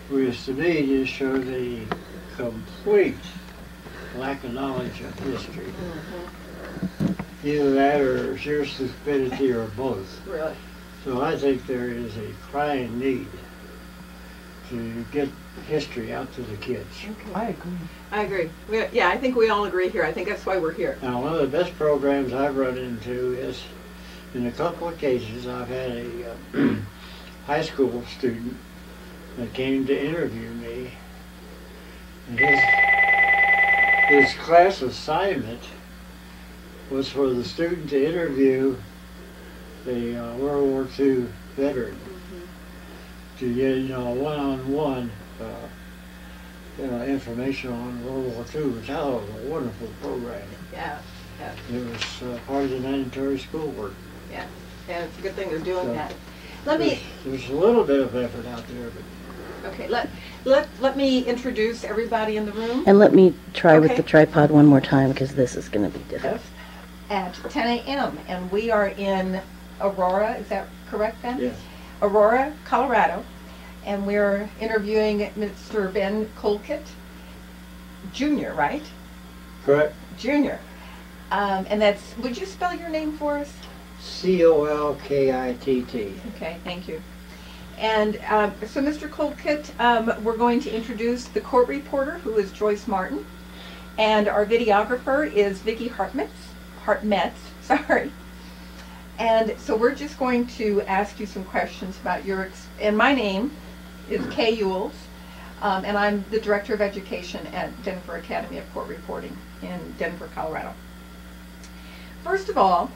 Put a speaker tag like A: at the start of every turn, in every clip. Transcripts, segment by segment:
A: which to me just shows a complete lack of knowledge of history. Either that or sheer stupidity or both.
B: Really?
A: So I think there is a crying need to get history out to the kids.
B: Okay.
C: I agree.
B: I agree. Yeah, I think we all agree here. I think that's why we're here.
A: Now, one of the best programs I've run into is, in a couple of cases, I've had a high school student that came to interview me, and his class assignment was for the student to interview a World War II veteran to get, one-on-one information on World War II, which I thought was a wonderful program.
B: Yeah. Yeah.
A: It was part of the mandatory schoolwork.
B: Yeah. Yeah, it's a good thing they're doing
A: So,
B: that.
A: There's a little bit of effort out there, but
B: Okay, let me introduce everybody in the room.
C: And let me try with
B: Okay.
C: the tripod one more time, because this is going to be difficult.
B: At 10 a.m. and we are in Aurora, is that correct, Ben?
A: yes.
B: Aurora, Colorado, and we're interviewing Mr. Ben Colkitt, Jr., right?
A: Correct.
B: Jr. And that's, would you spell your name for us?
A: Colkitt.
B: Okay, thank you. And so Mr. Colkitt, we're going to introduce the court reporter, who is Joyce Martin, and our videographer is Vicki Hartmetz, sorry. And so we're just going to ask you some questions about your, and my name is Kay Ewells, and I'm the Director of Education at Denver Academy of Court Reporting in Denver, Colorado. First of all,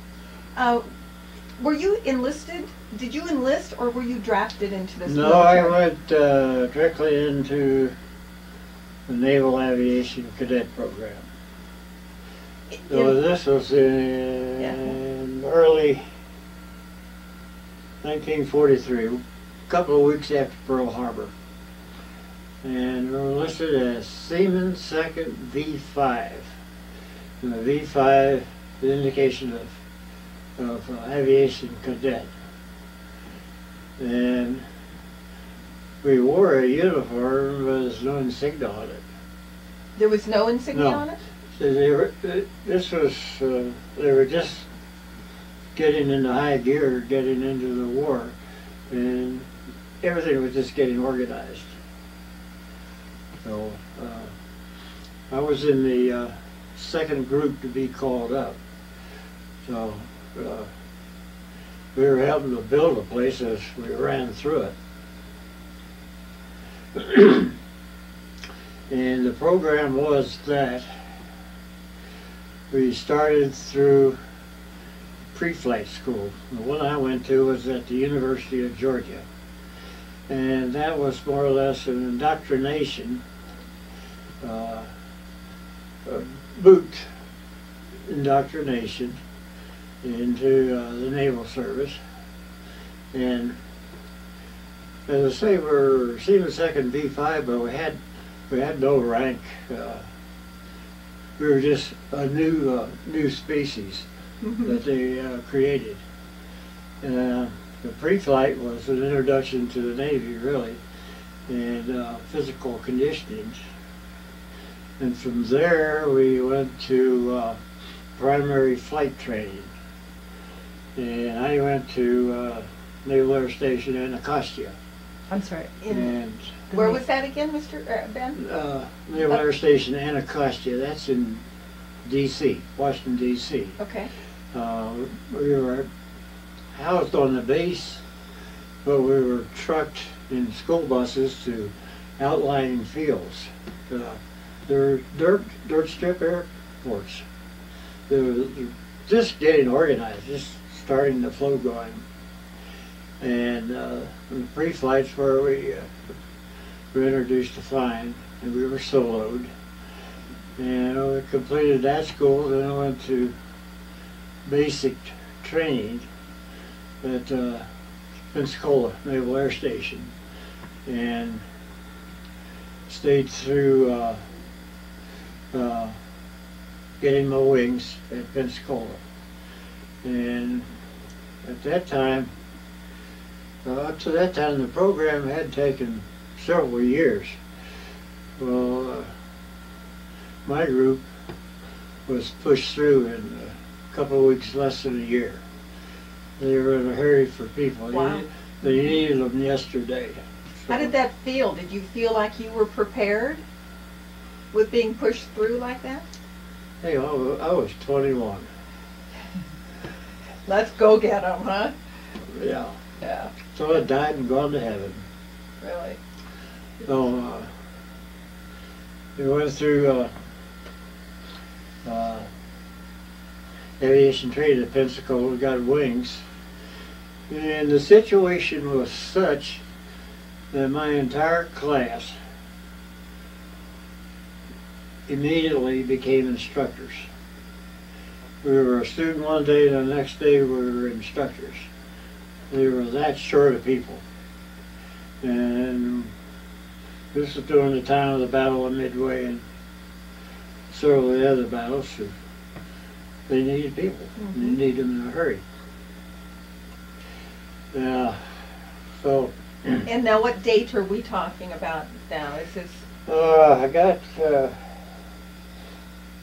B: were you enlisted? Did you enlist, or were you drafted into this
A: No,
B: military?
A: I went directly into the Naval Aviation Cadet Program. So this was in early 1943, a couple of weeks after Pearl Harbor. And we were listed as Seaman 2nd V5. And the V5 is an indication of aviation cadet. And we wore a uniform, but there's no insignia on it.
B: There was no insignia
A: No.
B: on it?
A: So they were just getting into high gear, getting into the war, and everything was just getting organized. So I was in the second group to be called up. So we were helping to build a place as we ran through it. And the program was that we started through pre-flight school. The one I went to was at the University of Georgia. And that was more or less an indoctrination, boot indoctrination into the Naval Service. And as I say, we're Seaman 2nd V5, but we had no rank. We were just a new species that they created. The pre-flight was an introduction to the Navy, really, and physical conditioning. And from there, we went to primary flight training. And I went to Naval Air Station Anacostia.
C: I'm sorry.
A: And
B: Where was that again, Mr. Ben?
A: Naval Air Station Anacostia, that's in D.C., Washington, D.C.
B: Okay.
A: We were housed on the base, but we were trucked in school buses to outlying fields. They're dirt strip airports. They're just getting organized, just starting the flow going. And the pre-flight's where we were introduced to flying, and we were soloed. And we completed that school, then I went to basic training at Pensacola Naval Air Station, and stayed through getting my wings at Pensacola. And at that time, up to that time, the program had taken several years. Well, my group was pushed through in a couple of weeks, less than a year. They were in a hurry for people.
B: Wow.
A: They needed them yesterday. So,
B: How did that feel? Did you feel like you were prepared with being pushed through like that?
A: hey, I was 21.
B: Let's go get them, huh?
A: Yeah.
B: Yeah,
A: So I died and gone to heaven.
B: really.
A: So we went through aviation training at Pensacola, got wings. And the situation was such that my entire class immediately became instructors. We were a student one day, and the next day we were instructors. They were that short of people. And this was during the time of the Battle of Midway and several of the other battles. So they needed people. They needed them in a hurry. So
B: And now what date are we talking about now? Is this,
A: I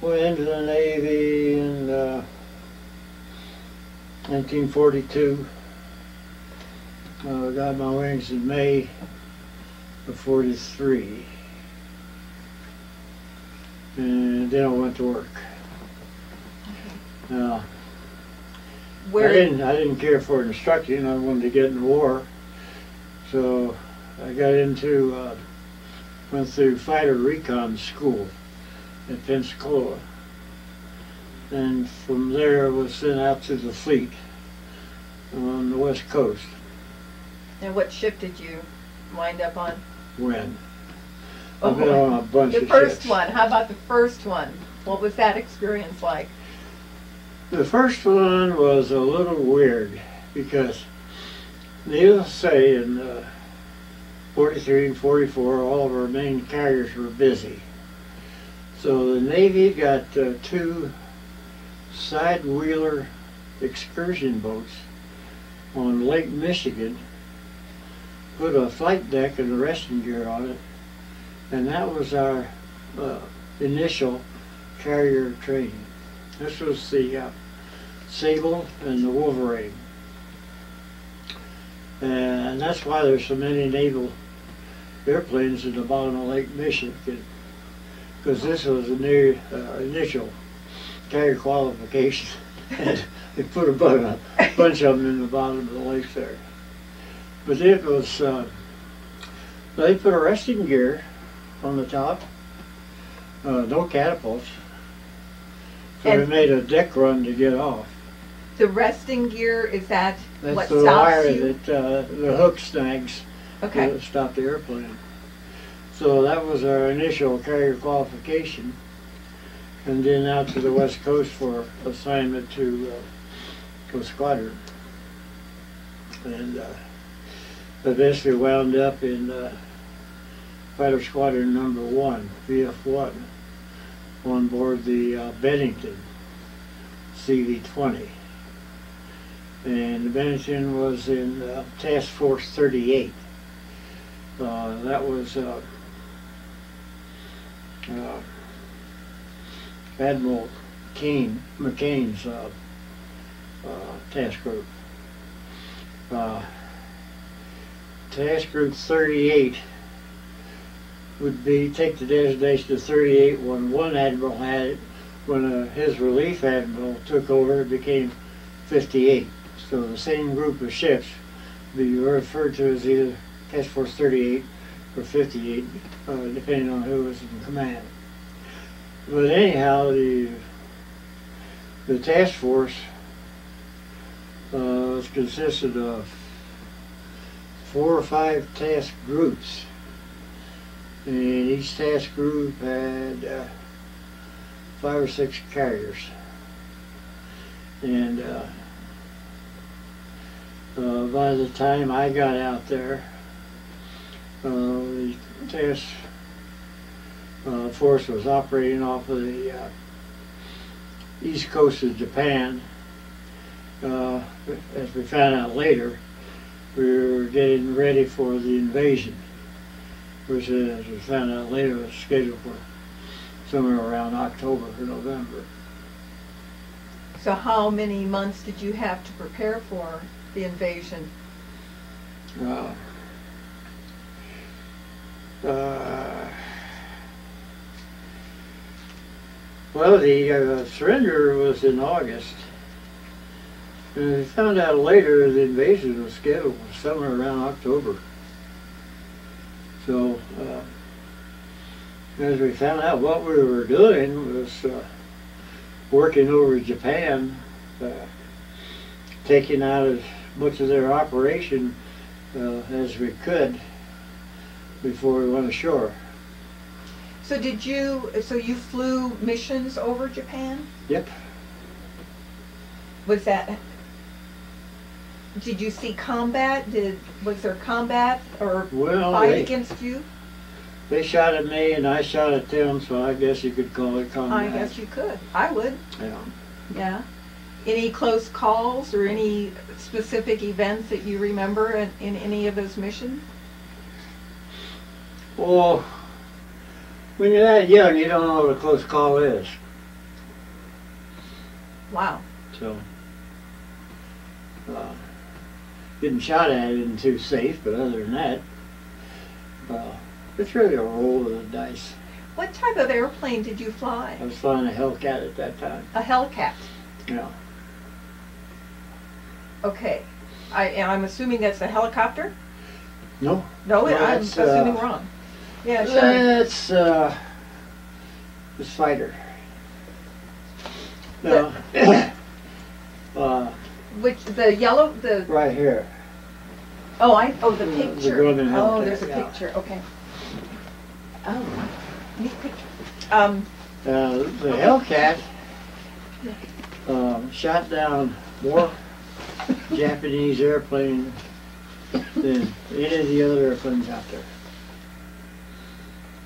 A: went into the Navy in 1942. Got my wings in May of 43. And then I went to work. I
B: where,
A: didn't care for instructing. I wanted to get in the war. So I got into, went through fighter recon school at Pensacola. And from there was sent out to the fleet on the West Coast.
B: and what ship did you wind up on?
A: When?
B: Oh,
A: I've been on a bunch
B: the
A: of
B: first
A: ships.
B: one. How about the first one? What was that experience like?
A: The first one was a little weird because, needless to say, in 43 and 44, all of our main carriers were busy. So the Navy got 2 side-wheeler excursion boats on Lake Michigan, put a flight deck and a resting gear on it, and that was our initial carrier training. This was the Sable and the Wolverine. And that's why there's so many naval airplanes at the bottom of Lake Michigan, because this was the initial carrier qualification. And they put a bunch of them in the bottom of the lake there. But it was, they put a resting gear on the top, no catapults. So we
B: And-
A: made a deck run to get off.
B: The resting gear, is that
A: That's
B: what
A: the
B: stops
A: wire
B: you?
A: that the hook snags
B: Okay.
A: to stop the airplane. So that was our initial carrier qualification. And then out to the West Coast for assignment to a squadron. And I basically wound up in Fighter Squadron number 1, VF1, on board the Bennington CV-20. And the Bennington was in Task Force 38. That was Admiral McCain's task group. Task Group 38 would take the designation of 38 when one admiral had it. When his relief admiral took over, it became 58. So the same group of ships be referred to as either Task Force 38 or 58, depending on who was in command. But anyhow, the task force consisted of 4 or 5 task groups, and each task group had 5 or 6 carriers. And by the time I got out there, the task force was operating off of the east coast of Japan. As we found out later, we were getting ready for the invasion. which as we found out later was scheduled for somewhere around October or November.
B: So how many months did you have to prepare for the invasion?
A: Well, the surrender was in August. And we found out later the invasion was scheduled for somewhere around October. So, as we found out, what we were doing was working over Japan, taking out as much of their operation as we could before we went ashore.
B: So you flew missions over Japan?
A: Yep.
B: Did you see combat? Was there combat or
A: Well,
B: fight against you?
A: They shot at me and I shot at them, so I guess you could call it combat.
B: I guess you could. I would.
A: Yeah.
B: Yeah. Any close calls or any specific events that you remember in any of those missions?
A: Well, when you're that young, you don't know what a close call is.
B: Wow.
A: So, getting shot at isn't too safe, but other than that, it's really a roll of the dice.
B: What type of airplane did you fly?
A: I was flying a Hellcat at that time.
B: A Hellcat.
A: Yeah.
B: Okay. I'm assuming that's a helicopter?
A: No.
B: No,
A: No,
B: I'm
A: that's,
B: assuming wrong. Yeah, sure.
A: It's fighter. No.
B: Which, the yellow,
A: Right here.
B: the
A: The
B: picture.
A: Golden
B: Oh,
A: Hellcat,
B: there's a
A: yeah.
B: picture, okay. Oh, neat picture.
A: The Hellcat shot down more Japanese airplanes than any of the other airplanes out there.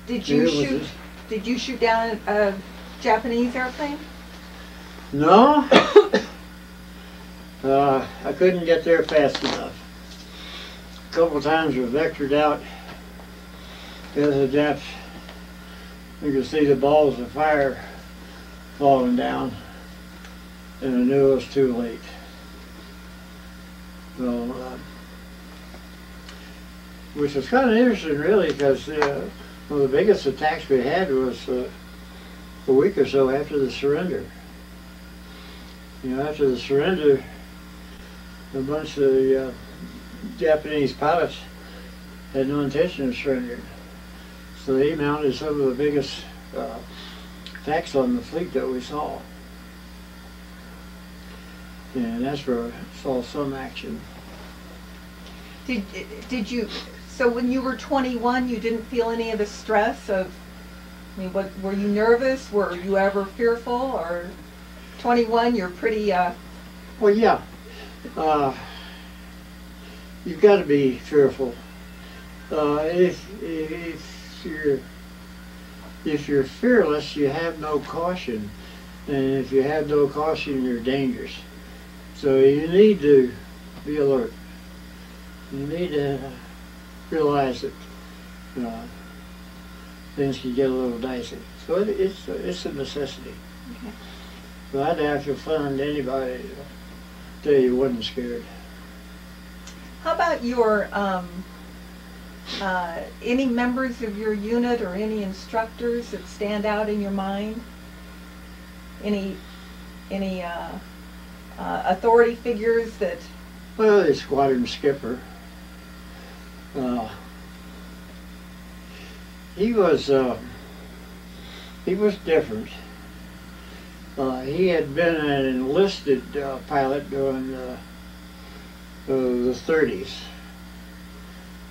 B: Did
A: It
B: you shoot down a Japanese airplane?
A: No. I couldn't get there fast enough. A couple times we vectored out. The other Japs, you could see the balls of fire falling down, and I knew it was too late. So, which was kind of interesting, really, because one of the biggest attacks we had was a week or so after the surrender. You know, after the surrender, a bunch of Japanese pilots had no intention of surrendering. So they mounted some of the biggest attacks on the fleet that we saw. And that's where I saw some action.
B: Did you, so when you were 21, you didn't feel any of the stress of, I mean, were you nervous? Were you ever fearful? Or 21, you're pretty,
A: Well, yeah. You've got to be fearful. If you're fearless, you have no caution, and if you have no caution, you're dangerous. So you need to be alert. You need to realize that things can get a little dicey. So it's a necessity.
B: okay.
A: But I doubt you'll find anybody to tell you wasn't scared.
B: How about your, any members of your unit or any instructors that stand out in your mind? Any authority figures that?
A: Well, the squadron skipper. He was different. He had been an enlisted pilot during the 30s.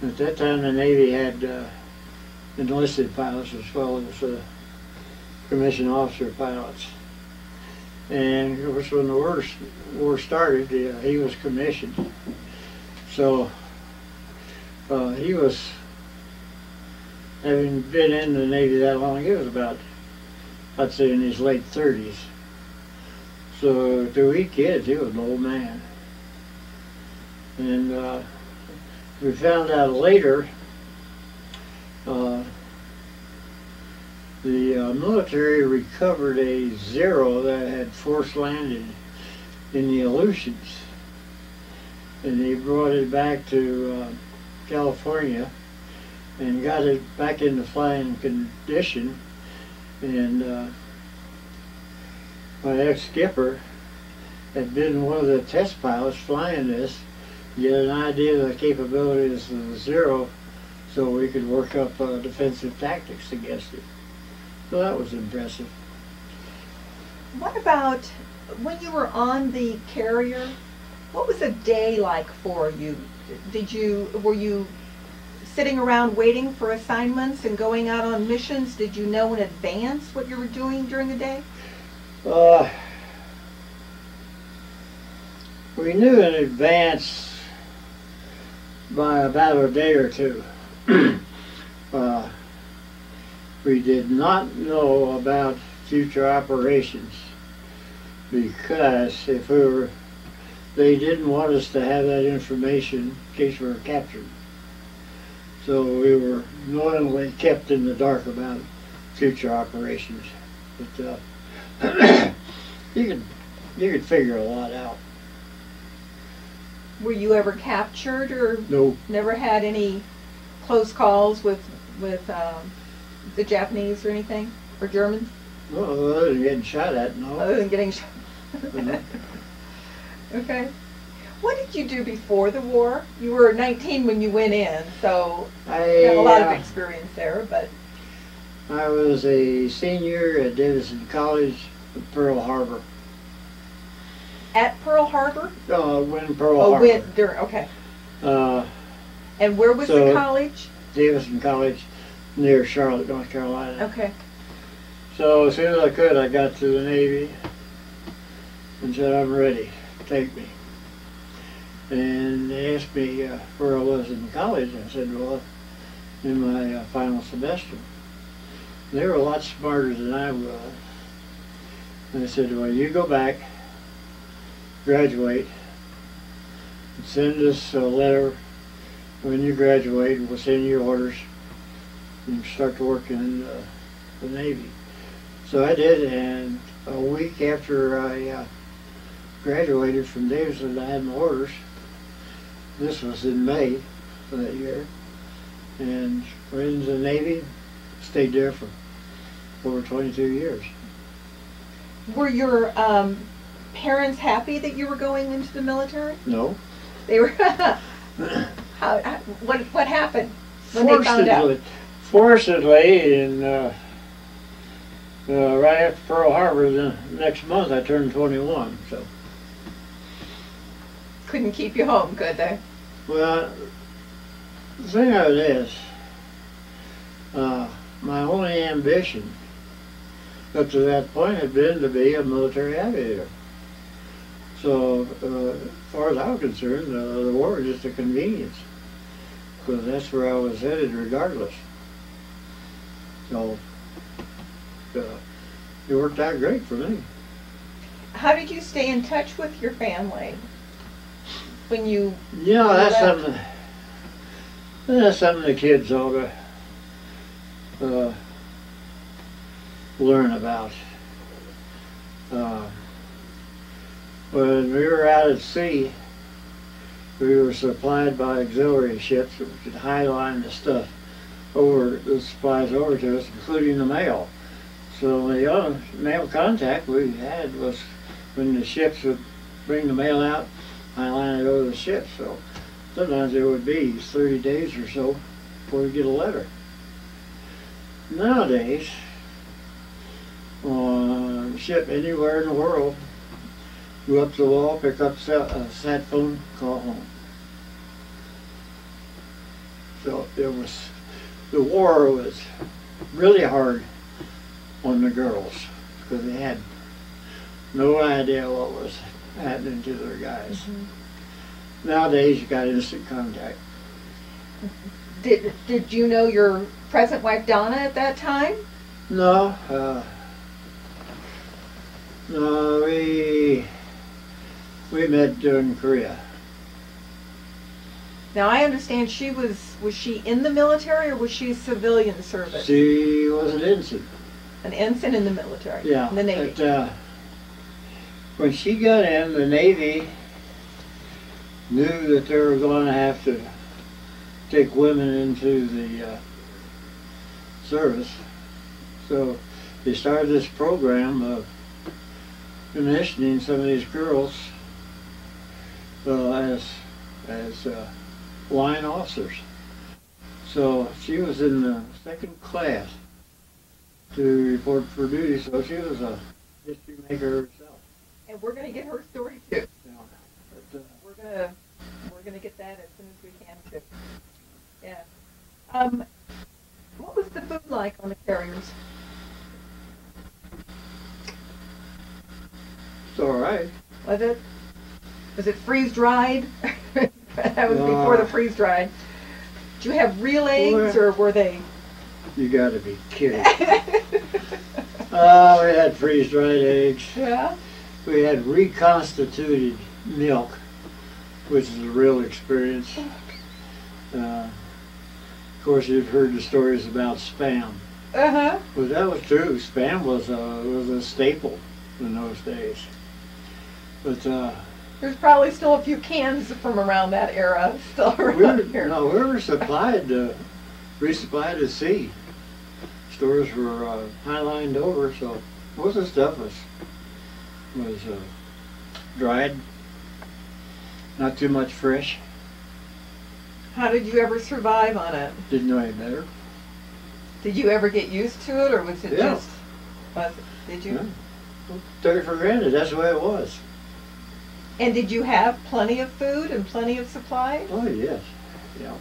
A: At that time, the Navy had enlisted pilots as well as commissioned officer pilots. And of course, when the war started, he was commissioned. So he was, having been in the Navy that long, he was about, I'd say, in his late 30s. So to we kids, he was an old man. And we found out later, the military recovered a Zero that had force landed in the Aleutians, and they brought it back to California and got it back into flying condition. And my ex-skipper had been one of the test pilots flying this, get an idea of the capabilities of the Zero, so we could work up defensive tactics against it. So that was impressive.
B: What about when you were on the carrier? What was a day like for you? Were you sitting around waiting for assignments and going out on missions? Did you know in advance what you were doing during the day?
A: We knew in advance by about a day or two. We did not know about future operations because they didn't want us to have that information in case we were captured. So we were knowingly kept in the dark about future operations. But you could figure a lot out.
B: Were you ever captured or
A: No.
B: never had any close calls with the Japanese or anything? Or Germans?
A: Well, other than getting shot at, no.
B: Other than getting shot.
A: No.
B: Okay. What did you do before the war? You were 19 when you went in, so you have a lot of experience there, but...
A: I was a senior at Davidson College at Pearl Harbor.
B: At Pearl Harbor?
A: When Pearl
B: Oh,
A: Harbor.
B: Okay.
A: Uh,
B: And where was the college?
A: Davidson College near Charlotte, North Carolina.
B: Okay.
A: So as soon as I could, I got to the Navy and said, I'm ready, take me. And they asked me where I was in college. I said, well, in my final semester. They were a lot smarter than I was. And they said, well, you go back, graduate, and send us a letter when you graduate. We'll send you orders and start to work in the Navy. So I did, and a week after I graduated from Davidson, I had my orders. This was in May of that year, and went into the Navy, stayed there for over 22 years.
B: Were your parents happy that you were going into the military?
A: No.
B: They were. What happened when they found out?
A: Fortunately, and right after Pearl Harbor, the next month I turned 21. So.
B: Couldn't keep you home, could they?
A: Well, the thing of it is, my only ambition up to that point had been to be a military aviator. So, as far as I was concerned, the war was just a convenience, because that's where I was headed regardless. So, it worked out great for me.
B: How did you stay in touch with your family when you?
A: Yeah,
B: left?
A: that's something the kids ought to learn about. When we were out at sea, we were supplied by auxiliary ships that could highline the supplies over to us, including the mail. So the mail contact we had was when the ships would bring the mail out, highline it over the ship. So sometimes it would be 30 days or so before we get a letter. Nowadays, on a ship anywhere in the world, go up to the wall, pick up a sat phone, call home. So the war was really hard on the girls because they had no idea what was happening to their guys. Mm-hmm. Nowadays, you got instant contact.
B: Did you know your present wife Donna at that time?
A: No, no, we met in Korea.
B: Now, I understand was she in the military or was she civilian service?
A: She was an ensign.
B: An ensign in the military?
A: Yeah.
B: In the Navy?
A: But, when she got in, the Navy knew that they were going to have to take women into the service. So they started this program of commissioning some of these girls as line officers. So she was in the second class to report for duty, so she was a history maker herself.
B: And we're going to get her story too.
A: Yeah. But,
B: We're gonna get that as soon as we can too. Yeah. What was the food like on the carriers?
A: it's all right.
B: Was it freeze dried? That was before the freeze dried. Did you have real eggs or were they?
A: You got to be kidding. We had freeze-dried eggs.
B: Yeah.
A: We had reconstituted milk, which is a real experience. Of course, you've heard the stories about Spam.
B: Uh-huh.
A: Well, that was true. Spam was a staple in those days. But
B: There's probably still a few cans from around that era still around here.
A: no, we were resupplied at sea. Stores were high-lined over, so most of the stuff was dried. Not too much fresh.
B: How did you ever survive on it?
A: Didn't know any better.
B: Did you ever get used to it, or was it
A: Yeah.
B: just? Did you?
A: Yeah. Took it for granted. That's the way it was.
B: And did you have plenty of food and plenty of supplies?
A: Oh yes. Yeah.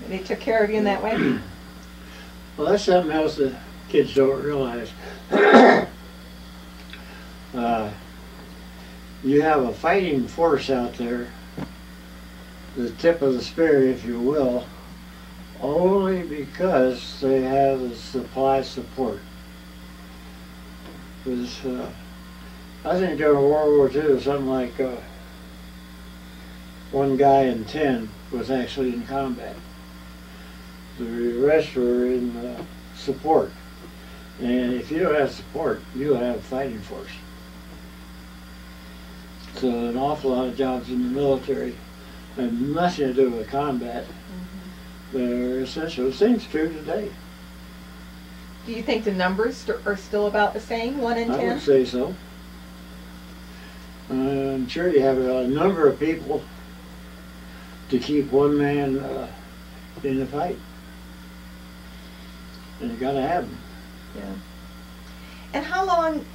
B: They took care of you in that way?
A: Well, that's something else that kids don't realize. You have a fighting force out there, the tip of the spear, if you will, only because they have the supply support. Because I think during World War II, something like 1 guy in 10 was actually in combat. The rest were in support. And if you don't have support, you don't have a fighting force. So an awful lot of jobs in the military have nothing to do with combat. They're essential. The same's true today.
B: Do you think the numbers are still about the same, 1 in 10?
A: I would say so. I'm sure you have a number of people to keep one man in the fight. And you gotta have them.
B: Yeah. And how long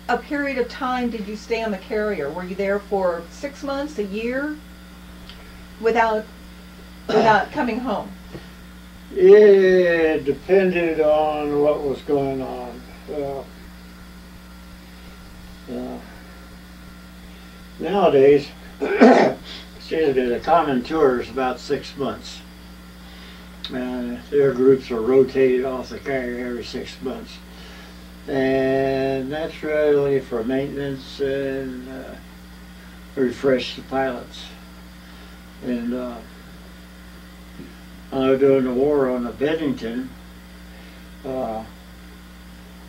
B: a period of time did you stay on the carrier? Were you there for 6 months, a year, without coming home?
A: It depended on what was going on. Nowadays, the common tour is about 6 months. Their groups are rotated off the carrier every 6 months. And that's really for maintenance and refresh the pilots. And during the war on the Bennington, there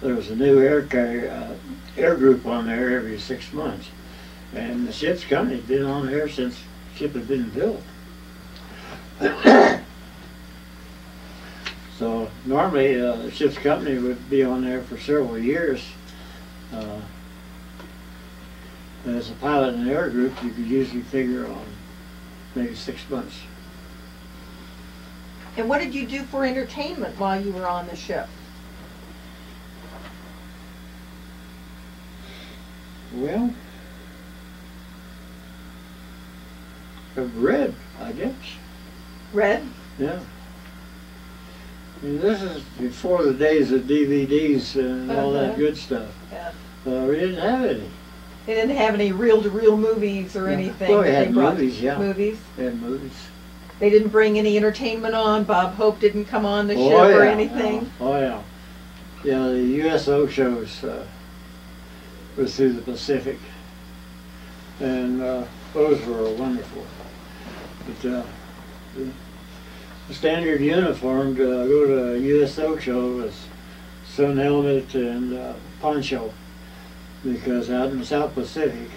A: was a new air group on there every 6 months. And the ship's company had been on there since the ship had been built. So normally the ship's company would be on there for several years. As a pilot in the air group, you could usually figure on maybe 6 months.
B: And what did you do for entertainment while you were on the ship?
A: Well, I've read, I guess.
B: Read?
A: Yeah. I mean, this is before the days of DVDs and all that good stuff.
B: Yeah.
A: We didn't have any.
B: They didn't have any reel-to-reel movies or anything.
A: Well, we
B: that
A: had
B: they brought.
A: movies, yeah.
B: Movies.
A: We had movies.
B: They didn't bring any entertainment on. Bob Hope didn't come on the ship or anything.
A: Oh yeah. Yeah, the USO shows was through the Pacific, and those were wonderful. But the standard uniform to go to a USO show was sun helmet and poncho, because out in the South Pacific,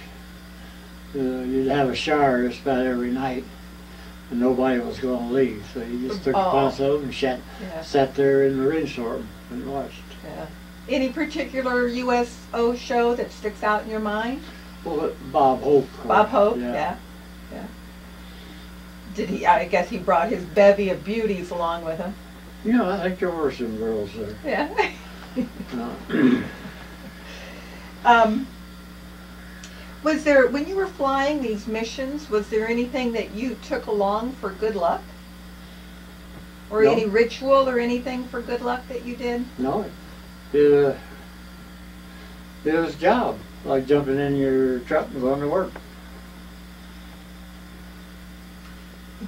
A: you'd have a shower just about every night, and nobody was going to leave. So you just took the poncho and sat there in the rainstorm and watched.
B: Yeah. Any particular USO show that sticks out in your mind?
A: Well, Bob Hope.
B: Bob Hope, yeah. Did he? I guess he brought his bevy of beauties along with him.
A: You know, I think there were some girls there.
B: Yeah. Was there, when you were flying these missions, was there anything that you took along for good luck? Or
A: No.
B: any ritual or anything for good luck that you did?
A: No, it was a job, like jumping in your truck and going to work.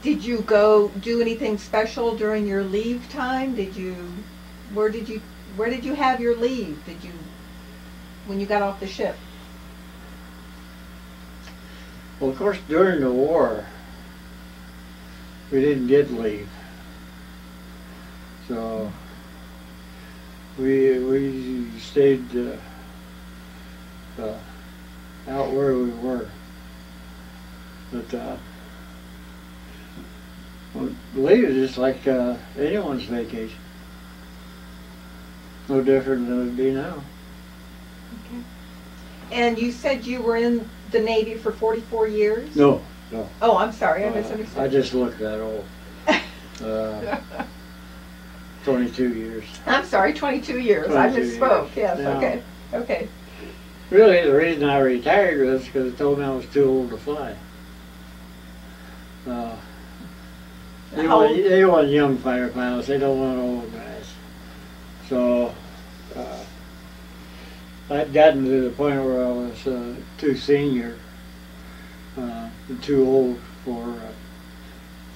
B: Did you go do anything special during your leave time? Where did you have your leave? When you got off the ship?
A: Well, of course, during the war, we didn't get leave. So we stayed out where we were. But leave is just like anyone's vacation. No different than it would be now.
B: Okay. And you said you were in the Navy for 44 years?
A: No.
B: Oh, I'm sorry, I misunderstood.
A: I just look that old. 22 years.
B: I'm sorry, 22 years.
A: 22
B: I misspoke.
A: years.
B: Yes,
A: No.
B: okay.
A: Really, the reason I retired was because they told me I was too old to fly. They want young fighter pilots. They don't want old guys. So I'd gotten to the point where I was too senior and too old for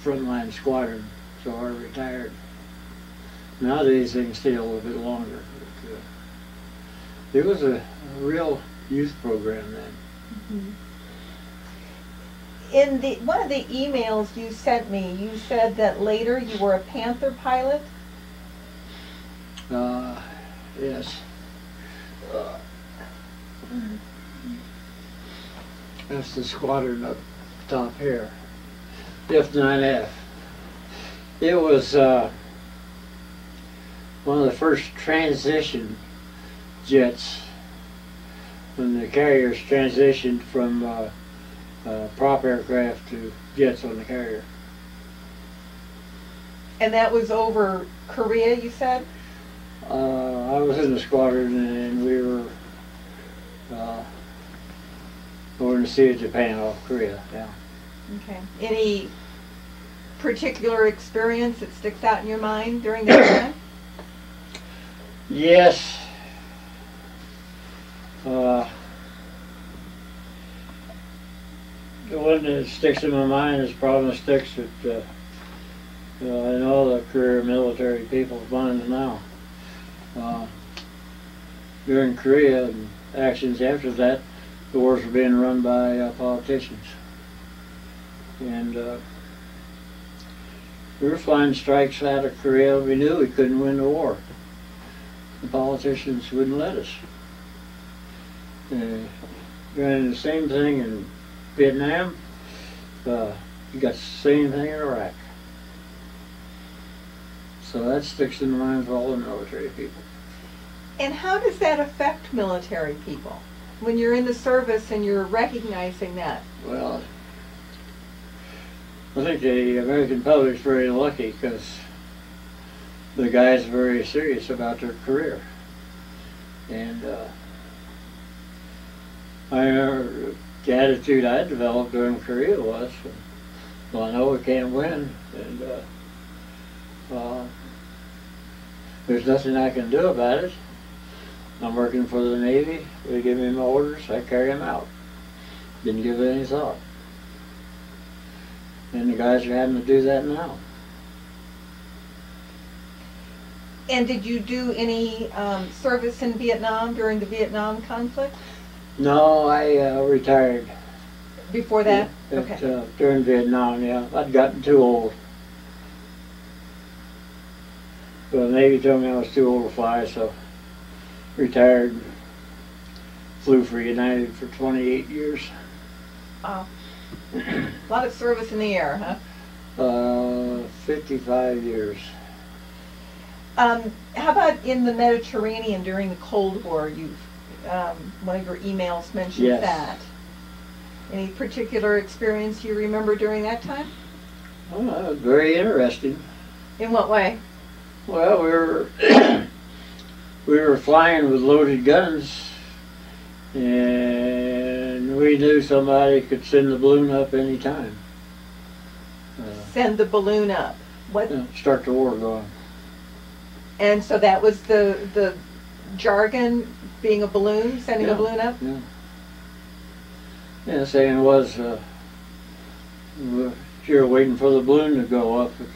A: frontline squadron, so I retired. Nowadays they can stay a little bit longer. But, it was a real youth program then.
B: In one of the emails you sent me, you said that later you were a Panther pilot.
A: Yes. That's the squadron up top here. F9F. It was one of the first transition jets when the carriers transitioned from prop aircraft to jets on the carrier.
B: And that was over Korea, you said?
A: I was in the squadron and we were over in the Sea of Japan off Korea. Yeah.
B: Okay. Any particular experience that sticks out in your mind during that time?
A: Yes. The one that sticks in my mind is probably sticks that I know the career military people find now. During Korea and actions after that, the wars were being run by politicians. And we were flying strikes out of Korea. We knew we couldn't win the war. The politicians wouldn't let us. Doing the same thing in Vietnam, you got the same thing in Iraq. So that sticks in the minds of all the military people.
B: And how does that affect military people when you're in the service and you're recognizing that?
A: Well, I think the American public's very lucky because the guys are very serious about their career. And the attitude I developed during Korea was, well, I know we can't win, and there's nothing I can do about it. I'm working for the Navy. They give me my orders, I carry them out. Didn't give it any thought. And the guys are having to do that now.
B: And did you do any service in Vietnam during the Vietnam conflict?
A: No, I retired.
B: Before that?
A: Yeah,
B: Okay.
A: during Vietnam, yeah. I'd gotten too old. The Navy told me I was too old to fly, so retired. Flew for United for 28 years.
B: Wow. A lot of service in the air, huh?
A: 55 years.
B: How about in the Mediterranean during the Cold War? One of your emails mentioned
A: Yes.
B: that. Any particular experience you remember during that time?
A: Well, that was very interesting.
B: In what way?
A: Well, we were flying with loaded guns, and we knew somebody could send the balloon up any time.
B: Send the balloon up. What?
A: Start the war going.
B: And so that was the jargon, being a balloon, sending a
A: Yeah.
B: balloon up?
A: Yeah. Yeah, saying it was, you're waiting for the balloon to go up, which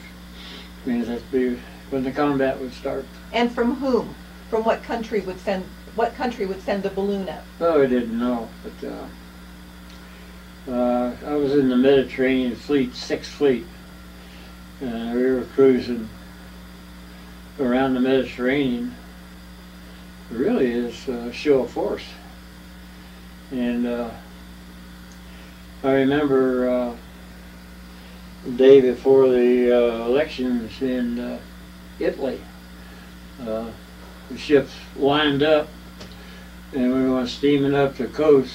A: means that'd be when the combat would start.
B: And from whom? From what country would send the balloon up?
A: Oh, I didn't know, but I was in the Mediterranean Fleet, 6th Fleet, and we were cruising around the Mediterranean. It really is a show of force. And I remember the day before the elections in Italy, the ships lined up, and we went steaming up the coast,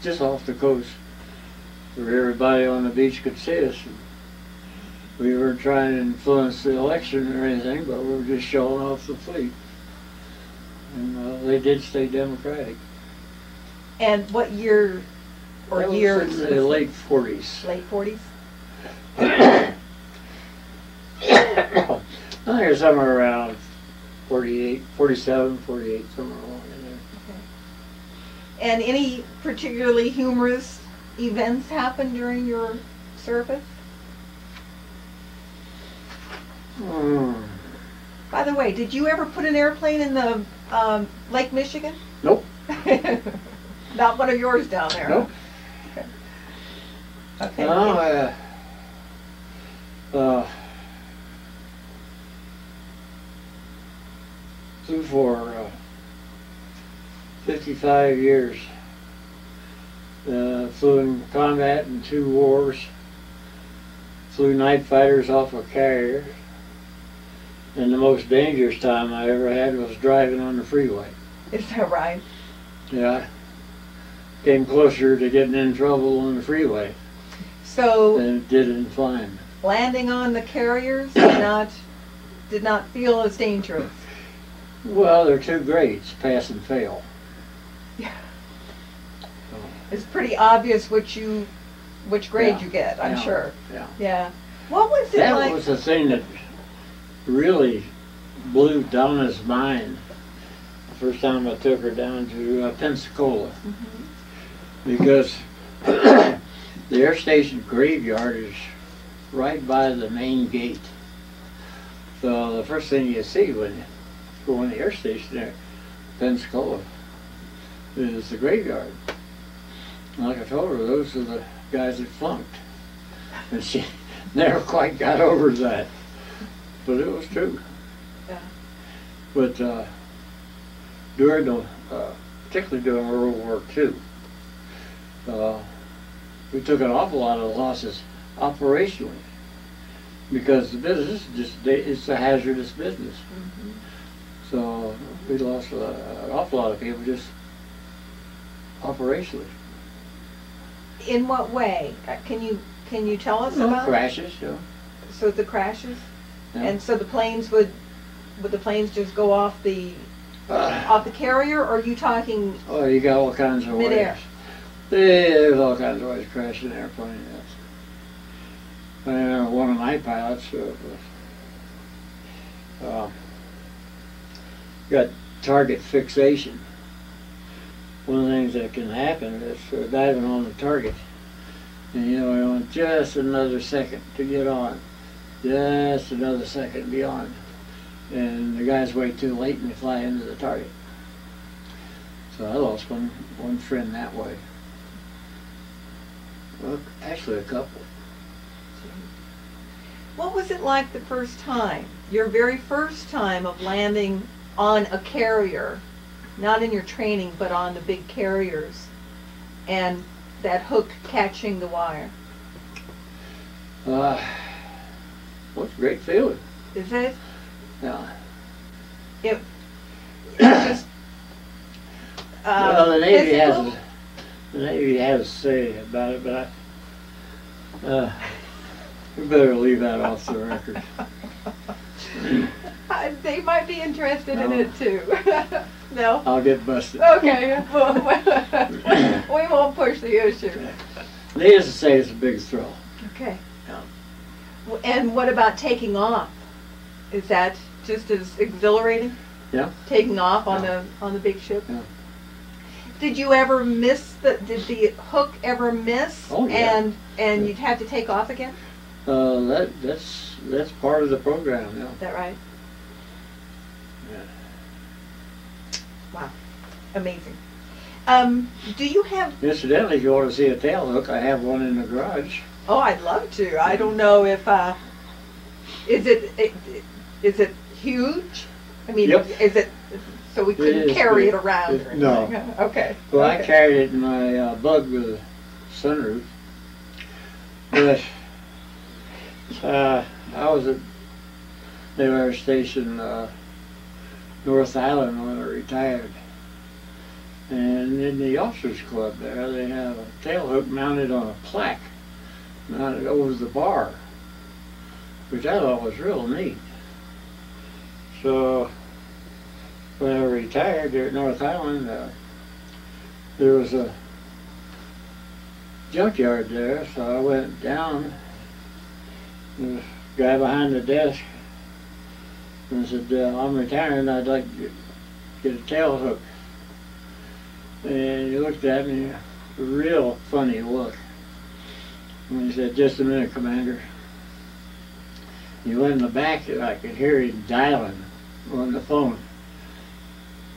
A: just off the coast, where everybody on the beach could see us. We weren't trying to influence the election or anything, but we were just showing off the fleet. And they did stay Democratic.
B: And what year or
A: That was
B: years?
A: in the late 40s.
B: Late 40s?
A: I think it was somewhere around 48, 47, 48, somewhere along in there.
B: And any particularly humorous events happened during your service? By the way, did you ever put an airplane in the Lake Michigan?
A: Nope.
B: Not one of yours down there?
A: Nope.
B: Okay.
A: No, flew for 55 years. Flew in combat in 2 wars. Flew night fighters off of carriers. And the most dangerous time I ever had was driving on the freeway.
B: Is that right?
A: Yeah. Came closer to getting in trouble on the freeway
B: So
A: than it did in flying.
B: landing on the carriers did not feel as dangerous.
A: Well, there are 2 grades, pass and fail.
B: Yeah. It's pretty obvious which grade
A: Yeah.
B: you get, I'm
A: Yeah.
B: sure.
A: Yeah.
B: Yeah. What was it
A: That
B: like?
A: was the thing that really blew Donna's mind the first time I took her down to Pensacola. Because the air station graveyard is right by the main gate. So the first thing you see when you go in the air station there, Pensacola, is the graveyard. And like I told her, those are the guys that flunked. And she never quite got over that. But it was true.
B: Yeah.
A: But during the, particularly during World War II, we took an awful lot of losses operationally because the business it's a hazardous business. So we lost an awful lot of people just operationally.
B: In what way? Can you tell us about?
A: Crashes, yeah.
B: So the crashes,
A: Yeah.
B: and so the planes would the planes just go off the carrier, or are you talking
A: Oh, you got all kinds of
B: midair?
A: ways. There's all kinds of ways to crash an airplane. Yes. One of my pilots got target fixation. One of the things that can happen is diving on the target, and you want just another second to get on, just another second beyond, and the guy's way too late and they fly into the target. So I lost one friend that way. Well, actually a couple.
B: What was it like the first time? Your very first time of landing on a carrier, not in your training, but on the big carriers, and that hook catching the wire.
A: Well, it's a great feeling.
B: Is it?
A: Yeah.
B: It just
A: Well, the Navy
B: physical?
A: has a say about it, but we better leave that off the record.
B: They might be interested in
A: No.
B: it too. No?
A: I'll get busted.
B: Okay, well, we won't push the issue.
A: Needless to say, it's a big thrill.
B: Okay.
A: Yeah.
B: And what about taking off? Is that just as exhilarating?
A: Yeah.
B: Taking off on
A: Yeah.
B: the big ship?
A: Yeah.
B: Did you ever miss did the hook ever miss?
A: Oh, yeah.
B: And you'd have to take off again?
A: That's part of the program. Yeah.
B: Is that right?
A: Yeah.
B: Wow. Amazing. Do you have,
A: Incidentally, if you want to see a tail hook, I have one in the garage.
B: oh, I'd love to. I don't know if, is it huge? I mean,
A: Yep.
B: is it, so we couldn't
A: is
B: carry
A: big.
B: it around or anything?
A: No.
B: Okay.
A: Well,
B: Okay.
A: I carried it in my bug with a sunroof. But I was at Naval Air Station North Island when I retired. And in the officers club there, they have a tail hook mounted on a plaque, mounted over the bar, which I thought was real neat. So when I retired there at North Island, there was a junkyard there, so I went down. The guy behind the desk and said, I'm retiring, I'd like to get a tail hook. And he looked at me, a real funny look. And he said, just a minute, Commander. He went in the back and I could hear him dialing on the phone.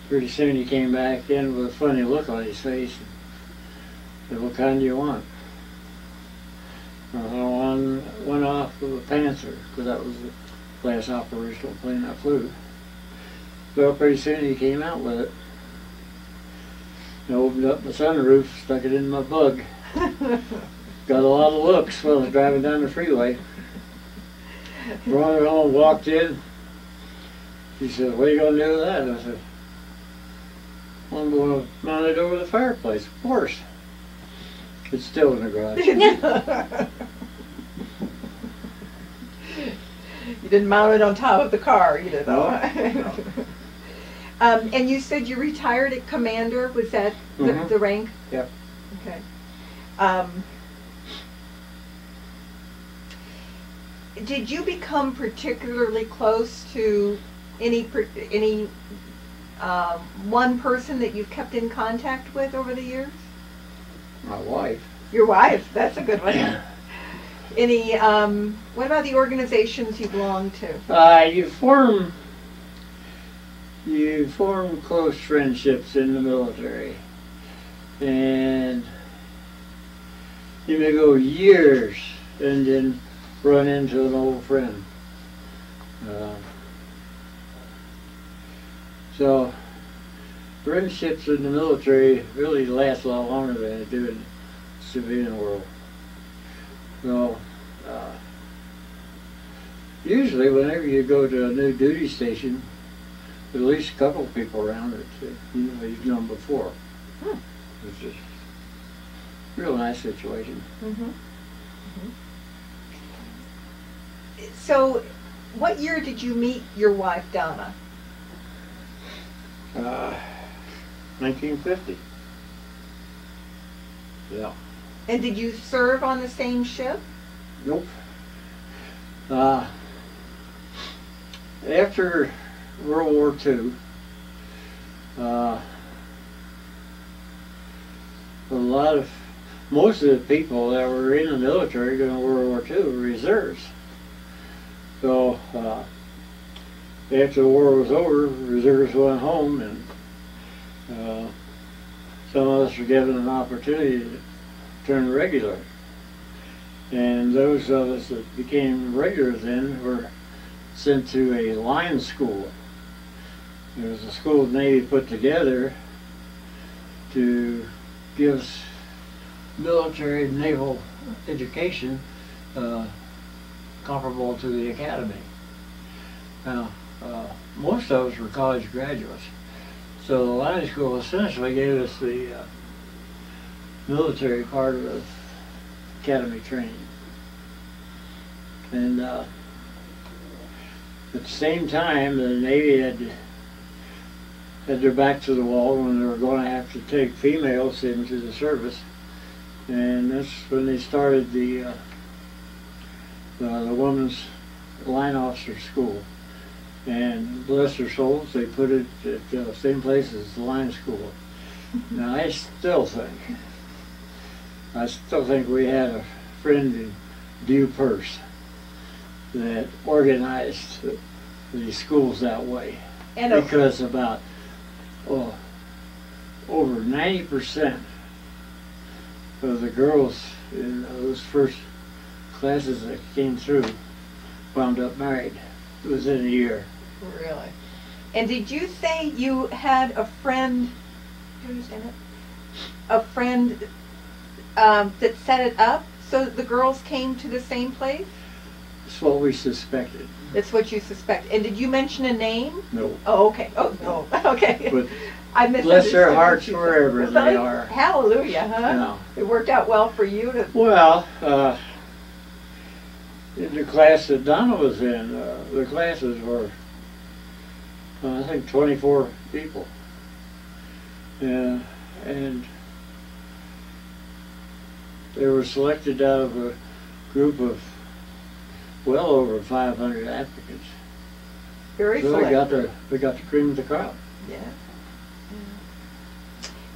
A: Pretty soon he came back in with a funny look on his face. Said, what kind do you want? One went off with a Panther, because that was the last operational plane I flew. So pretty soon he came out with it. I opened up my sunroof, stuck it in my bug. Got a lot of looks when I was driving down the freeway. Brought it home, walked in. He said, what are you going to do with that? And I said, well, I'm going to mount it over the fireplace, of course. It's still in the garage.
B: You didn't mount it on top of the car either, though.
A: No.
B: And you said you retired at Commander. Was that the rank?
A: Yep.
B: Okay. Did you become particularly close to any one person that you've kept in contact with over the years?
A: My wife.
B: Your wife. That's a good one. Any? What about the organizations you belong to?
A: You form close friendships in the military, and you may go years and then run into an old friend. So friendships in the military really last a lot longer than they do in the civilian world. So usually whenever you go to a new duty station, there's at least a couple of people around that you've known before. Which is a real nice situation.
B: So, what year did you meet your wife, Donna?
A: 1950. Yeah.
B: And did you serve on the same ship?
A: Nope. After World War II, most of the people that were in the military during World War II were reserves. So after the war was over, reserves went home, and some of us were given an opportunity to turn regular. And those of us that became regulars then were sent to a line school. It was a school the Navy put together to give us military and naval education comparable to the academy. Now, most of us were college graduates. So the line school essentially gave us the military part of the academy training. And at the same time, the Navy had their back to the wall when they were going to have to take females into the service. And that's when they started the women's line officer school. And bless their souls, they put it at the same place as the line school. Now I still think we had a friend in Dew Purse that organized these schools that way.
B: And
A: because about over 90% of the girls in those first classes that came through wound up married within a year.
B: Really? And did you say you had a friend, do you understand it? A friend that set it up so that the girls came to the same place?
A: That's what we suspected.
B: That's what you suspect. And did you mention a name?
A: No.
B: Oh, okay. Oh, no. Okay.
A: But
B: I
A: bless their hearts wherever they are.
B: Hallelujah, huh?
A: Yeah.
B: It worked out well for you to...
A: Well, in the class that Donna was in, the classes were, I think, 24 people. And they were selected out of a group of well over 500 applicants.
B: Very
A: so
B: selective.
A: we got the cream of the crop.
B: Yeah.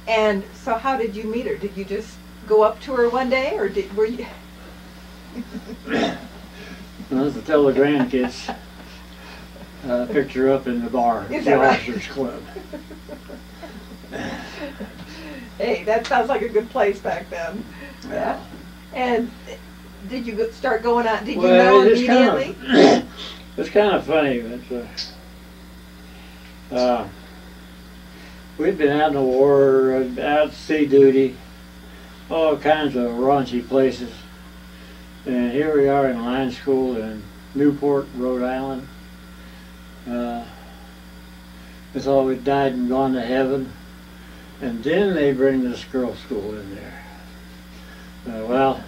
B: And so how did you meet her? Did you just go up to her one day, or were you...
A: Well, to tell the grandkids, picked her up in the bar at the Officers Club.
B: Hey, that sounds like a good place back then.
A: Yeah.
B: And did you start going out? Did you know immediately?
A: It's kind of funny, but we'd been out in the war, out at sea duty, all kinds of raunchy places. And here we are in line school in Newport, Rhode Island. We thought we'd died and gone to heaven. And then they bring this girls' school in there. Well,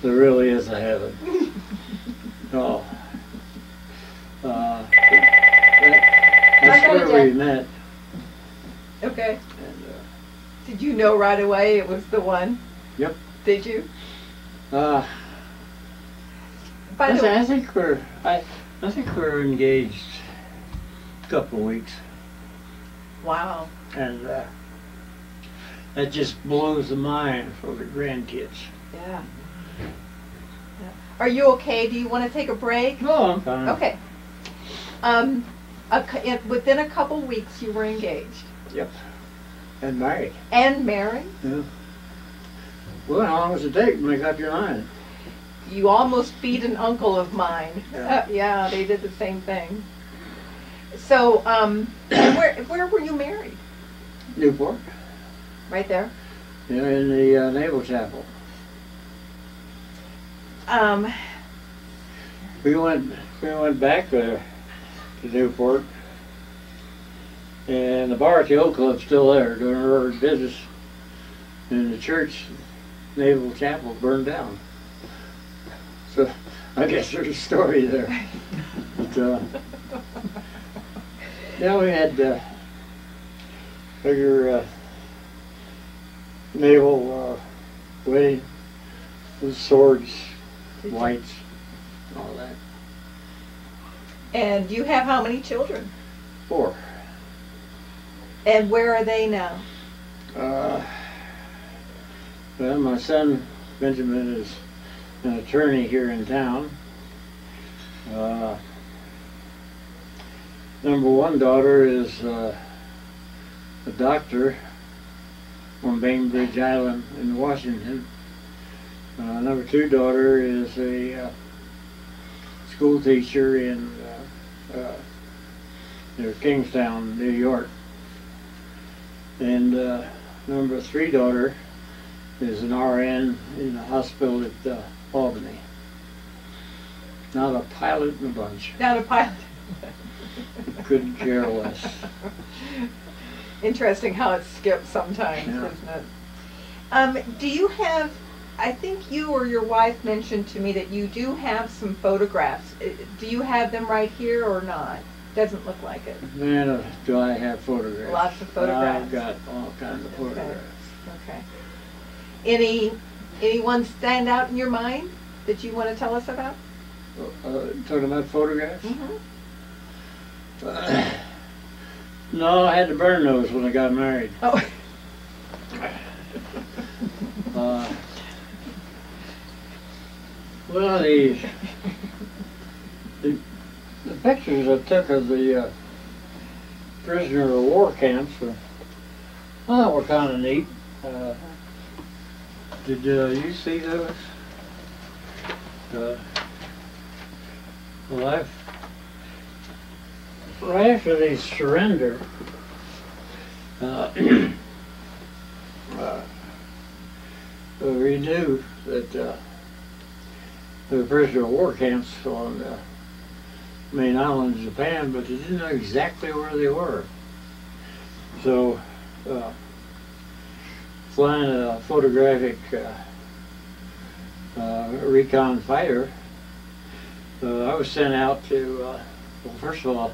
A: there really is a heaven. Oh. That's where we met.
B: Okay. And, did you know right away it was the one?
A: Yep.
B: Did you?
A: I think we're engaged a couple of weeks.
B: Wow.
A: And that just blows the mind for the grandkids.
B: Yeah. Are you okay? Do you want to take a break?
A: No, I'm fine.
B: Okay. Within a couple weeks, you were engaged.
A: Yep. And married.
B: And married?
A: Yeah. Well, how long does it take to make up your mind?
B: You almost beat an uncle of mine.
A: Yeah.
B: Yeah, they did the same thing. So, where were you married?
A: Newport.
B: Right there?
A: Yeah, in the Naval Chapel. We went back there to Newport, and the bar at the Oak Club's still there doing her business, and the church, Naval Chapel, burned down. So I guess there's a story there. But yeah, we had regular naval wedding with swords, lights, all that.
B: And you have how many children?
A: 4.
B: And where are they now?
A: Well, my son Benjamin is an attorney here in town. Number 1 daughter is a doctor on Bainbridge Island in Washington. Number 2 daughter is a school teacher in near Kingstown, New York. And number 3 daughter is an RN in a hospital at Albany. Not a pilot in the bunch.
B: Not a pilot.
A: Couldn't care less.
B: Interesting how it skips sometimes,
A: Yeah.
B: isn't it? Do you have, I think you or your wife mentioned to me that you do have some photographs. Do you have them right here or not? Doesn't look like it.
A: Man, do I have photographs.
B: Lots of photographs.
A: I've got all kinds of photographs.
B: Okay. Any ones stand out in your mind that you want to tell us about?
A: Talking about photographs?
B: Mm-hmm.
A: No, I had to burn those when I got married.
B: Oh.
A: Well, the pictures I took of the prisoner of war camps were kind of neat. Did you see those? Well, right after they surrendered, we knew that there were prisoner of war camps on the main island of Japan, but they didn't know exactly where they were. So, flying a photographic recon fighter, I was sent out to, well, first of all,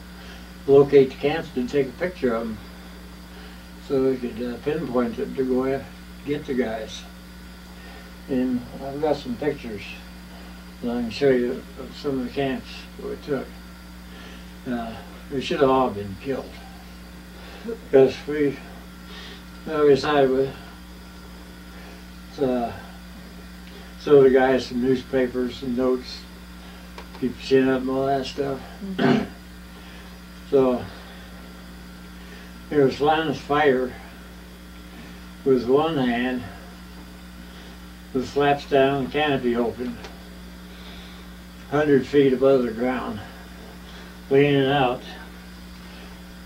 A: locate the camps and take a picture of them so we could pinpoint it to go get the guys. And I've got some pictures that I can show you of some of the camps that we took. They should have all been killed because we decided with show the guys some newspapers and notes, keep your chin up and all that stuff.
B: Mm-hmm.
A: So there was flying this fighter with one hand, with flaps down, canopy open, 100 feet above the ground, leaning out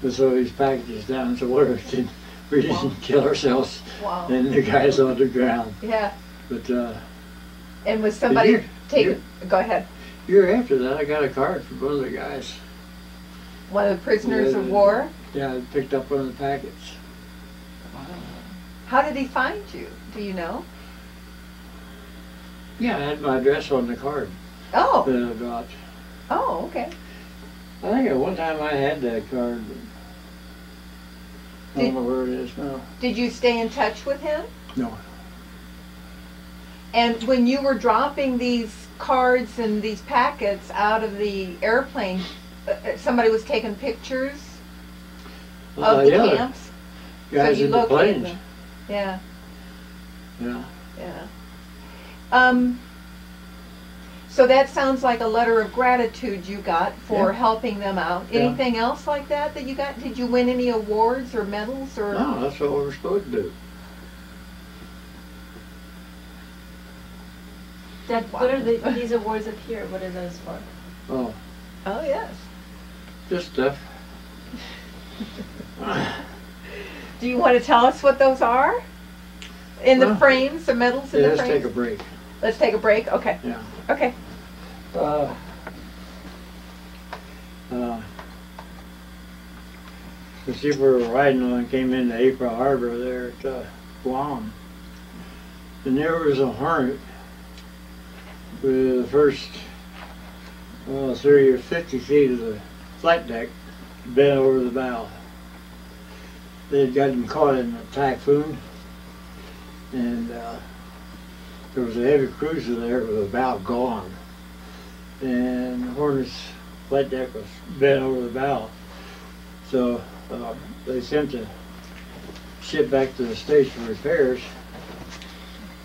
A: with all these packages down so we didn't kill ourselves.
B: Wow.
A: And the guys on the ground.
B: Yeah.
A: But
B: And was somebody
A: you-
B: taken? Go ahead.
A: year after that, I got a card from one of the guys.
B: One of the prisoners of
A: Yeah.
B: war.
A: Yeah, I picked up one of the packets.
B: How did he find you? Do you know?
A: Yeah, I had my address on the card
B: Oh.
A: that I got.
B: Oh, okay.
A: I think at one time I had that card, but I don't know where it is now.
B: Did you stay in touch with him?
A: No.
B: And when you were dropping these cards and these packets out of the airplane, somebody was taking pictures of the
A: yeah,
B: camps?
A: guys
B: so you
A: in the
B: located
A: planes.
B: them. Yeah,
A: Yeah.
B: yeah. So that sounds like a letter of gratitude you got for
A: Yeah.
B: helping them out.
A: Yeah.
B: Anything else like that you got? Did you win any awards or medals or?
A: No, that's what we're supposed to do.
D: Dad, what are these awards up here? What are those for?
A: Oh,
B: Oh yes.
A: just stuff.
B: Do you want to tell us what those are? In the
A: Well,
B: frames, the medals in
A: Yeah,
B: the
A: let's
B: frames?
A: take a break.
B: Let's take a break? Okay.
A: Yeah.
B: Okay.
A: The ship we were riding on came into April Harbor there at Guam. And there was a Hornet with the first 30 or 50 feet of the flight deck bent over the bow. They had gotten caught in a typhoon, and there was a heavy cruiser there with the bow gone. And the Hornet's flight deck was bent over the bow. So they sent the ship back to the States for repairs,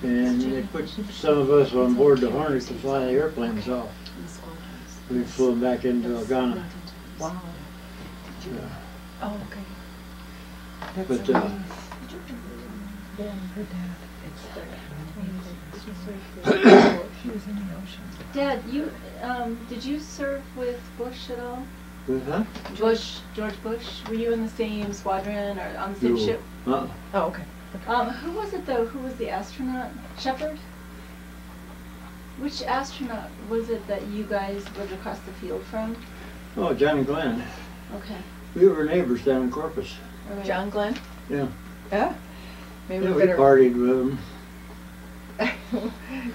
A: and they put some of us on board the Hornet to fly the airplanes off. We flew them back into Ghana.
B: Wow.
A: Yeah.
B: Oh, okay.
A: But
D: Yeah, her dad. Dad, you did you serve with Bush at all?
A: With huh?
D: George Bush. Were you in the same squadron or on the same
A: No.
D: ship?
C: Oh, okay.
D: Who was it though? Who was the astronaut? Shepard? Which astronaut was it that you guys lived across the field from?
A: Oh, Johnny Glenn.
D: Okay.
A: We were neighbors down in Corpus.
D: All right.
B: John Glenn?
A: Yeah.
B: Yeah? Maybe
A: Yeah,
B: we
A: we
B: better.
A: partied with him.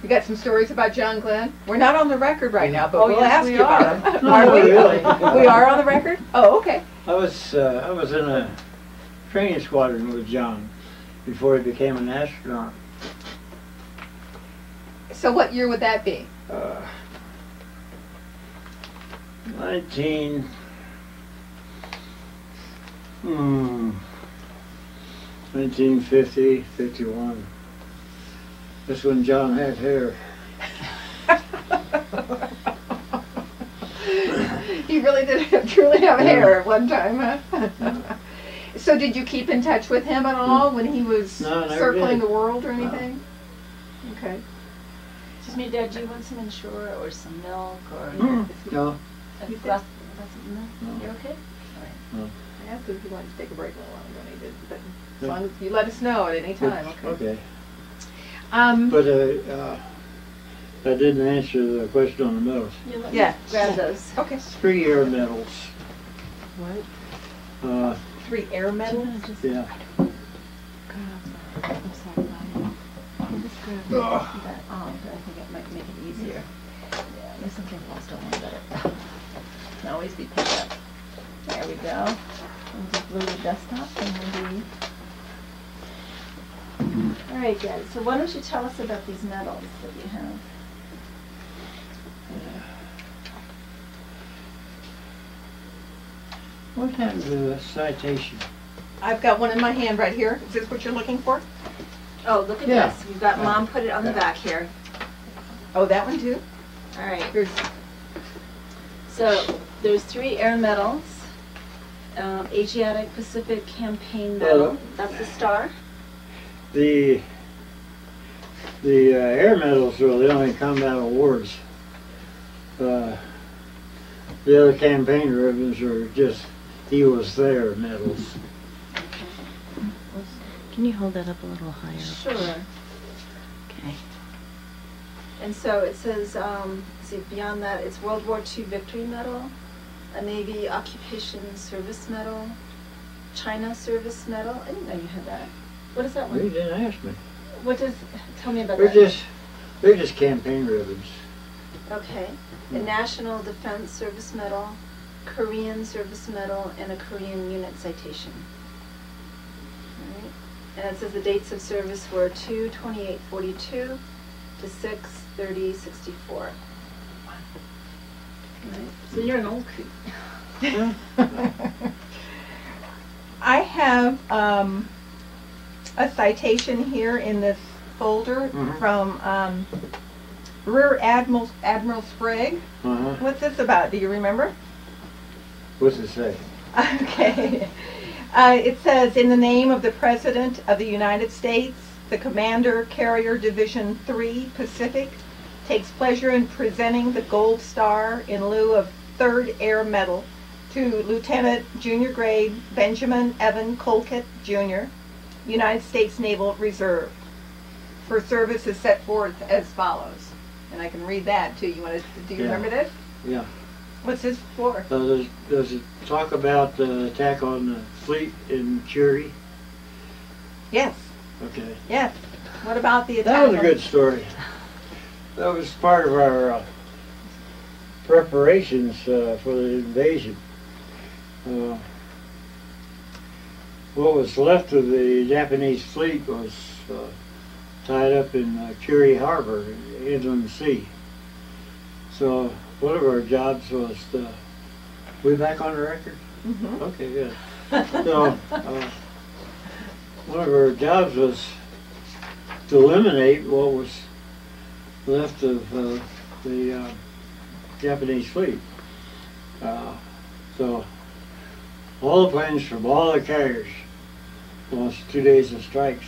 B: You got some stories about John Glenn? We're not on the record right now, but
D: Oh,
B: we'll
D: yes,
B: ask
D: we
B: you about
D: are.
B: them.
A: No,
B: Are we?
A: really.
B: We are on the record? Oh, okay.
A: I was in a training squadron with John before he became an astronaut.
B: So what year would that be?
A: 1950, 51. That's when John had hair.
B: He really did truly have hair at one time, huh? So did you keep in touch with him at all when he was
A: No, never
B: circling
A: did.
B: the world or
A: No.
B: anything? Okay.
D: Excuse me, Dad. Do you want some Ensure or some milk or
A: No,
D: a
B: You
D: glass of milk?
A: No.
D: You're okay. All right.
A: no.
B: I asked him if he wanted to take a break a little while ago, and he did, but as
A: Yeah.
B: long as you let us know at any time, okay?
A: Okay.
B: Um,
A: But I didn't answer the question on the medals.
D: You let
B: Yeah.
D: me grab those.
B: okay.
A: 3 air medals.
C: what?
B: 3 air medals?
A: Yeah.
D: I'm sorry, Mom. I'll just grab that but I think it might make it easier. Yeah, there's something lost on one better. Can always be picked up. There we go. And just glue the desktop and maybe. All right, guys. So why don't you tell us about these medals that you have?
A: What happened to the citation?
B: I've got one in my hand right here. Is this what you're looking for?
D: Oh, look at
A: Yeah.
D: this. We've got Mom put it on the back here.
B: Oh, that one too?
D: All right.
B: Here's,
D: So there's 3 air medals. Asiatic Pacific Campaign Medal. That's the star.
A: The air medals are the only combat awards. The other campaign ribbons are just he was there medals.
C: Can you hold that up a little higher?
D: Sure.
C: Okay.
D: And so it says, see, beyond that, it's World War II Victory Medal, a Navy Occupation Service Medal, China Service Medal. I didn't know you had that. What is that
A: You
D: one?
A: didn't ask me.
D: What does, tell me about
A: They're
D: that.
A: they're just campaign ribbons.
D: Okay. The National Defense Service Medal, Korean Service Medal, and a Korean Unit Citation. All right. And it says the dates of service were 2/28/42 to 6/30/64. Right. So you're an old coot.
B: I have a citation here in this folder
A: Mhm.
B: from Rear Admiral Sprague.
A: Uh-huh.
B: What's this about? Do you remember?
A: What's it say?
B: Okay. It says, in the name of the President of the United States, the Commander, Carrier Division 3 Pacific, takes pleasure in presenting the Gold Star in lieu of 3rd Air Medal to Lieutenant Junior Grade Benjamin Evan Colkitt, Jr., United States Naval Reserve, for service is set forth as follows. And I can read that too. Do you
A: Yeah.
B: remember this?
A: Yeah.
B: What's this for?
A: Does it talk about the attack on the fleet in Curie?
B: Yes,
A: Okay.
B: yes. What about the attack?
A: That was a
B: on-
A: good story. That was part of our preparations for the invasion. What was left of the Japanese fleet was tied up in Curie Harbor, inland sea. So one of our jobs was to, we back on the record?
B: Mhm.
A: Okay, good. So one of our jobs was to eliminate what was left of the Japanese fleet. So all the planes from all the carriers lost 2 days of strikes.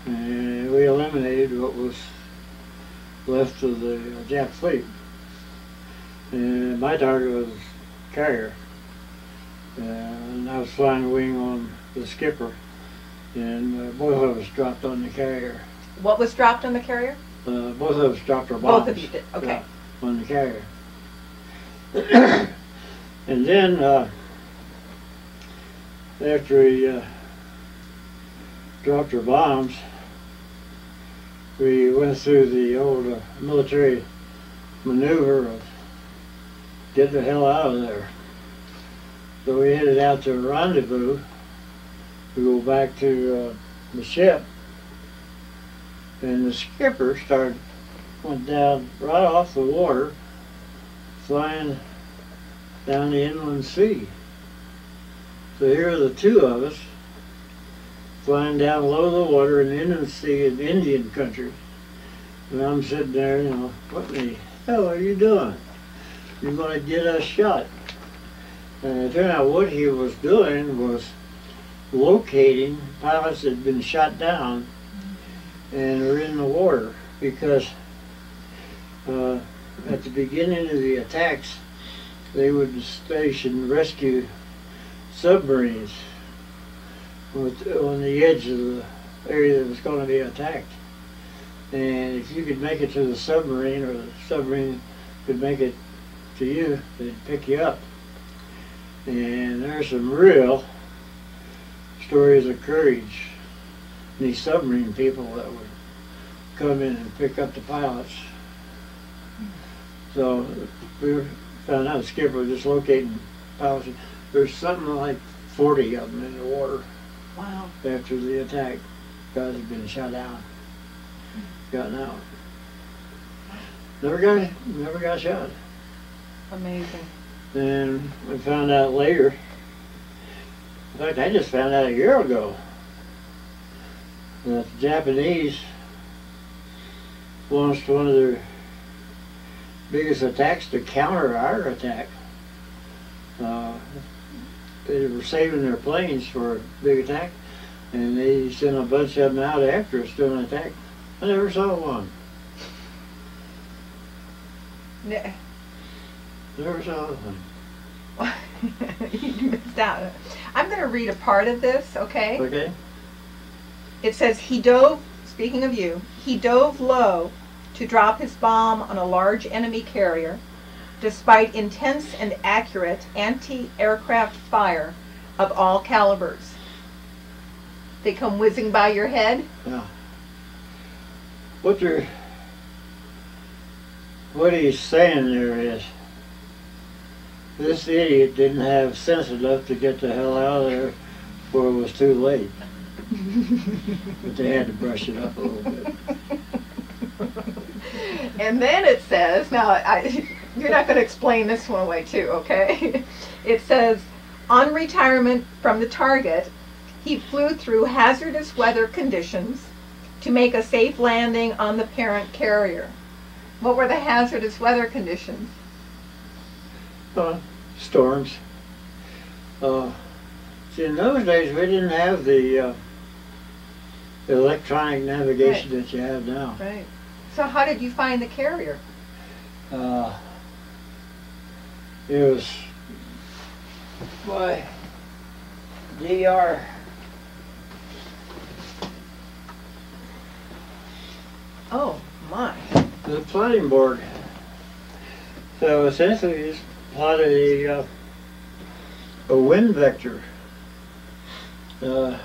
A: and we eliminated what was left of the Jap fleet. And my target was carrier, and I was flying wing on the skipper, and both of us dropped on the carrier.
B: What was dropped on the carrier?
A: Both of us dropped our bombs.
B: Both of you did, okay.
A: Yeah, on the carrier. And then after we dropped our bombs, we went through the old military maneuver of get the hell out of there. So we headed out to a rendezvous to go back to the ship, and the skipper went down right off the water, flying down the inland sea. So here are the two of us flying down low the water in the inland sea in Indian country. And I'm sitting there, you know, what the hell are you doing? You're going to get us shot. And it turned out what he was doing was locating pilots that had been shot down and were in the water, because at the beginning of the attacks they would station rescue submarines on the edge of the area that was going to be attacked. And if you could make it to the submarine, or the submarine could make it to you, they'd pick you up. And there's some real stories of courage in these submarine people that would come in and pick up the pilots. So we found out the skipper was just locating pilots. There's something like 40 of them in the water.
B: Wow.
A: After the attack, guys had been shot down, gotten out. Never got shot.
B: Amazing.
A: And we found out later, in fact I just found out a year ago, that the Japanese launched one of their biggest attacks to counter our attack. They were saving their planes for a big attack, and they sent a bunch of them out after us doing an attack. I never saw one. Never saw one.
B: You missed out. I'm going to read a part of this, okay?
A: Okay.
B: It says, he dove, speaking of you, he dove low to drop his bomb on a large enemy carrier, despite intense and accurate anti-aircraft fire of all calibers. They come whizzing by your head.
A: Yeah. What he's saying there is, this idiot didn't have sense enough to get the hell out of there before it was too late. But they had to brush it up a little bit.
B: And then it says, now you're not going to explain this one away too, okay? It says, on retirement from the target, he flew through hazardous weather conditions to make a safe landing on the parent carrier. What were the hazardous weather conditions?
A: Storms. See, in those days we didn't have the electronic navigation that you have now.
B: Right. So how did you find the carrier?
A: It was by DR.
B: Oh, my.
A: The plotting board. So essentially it's plotted a wind vector. You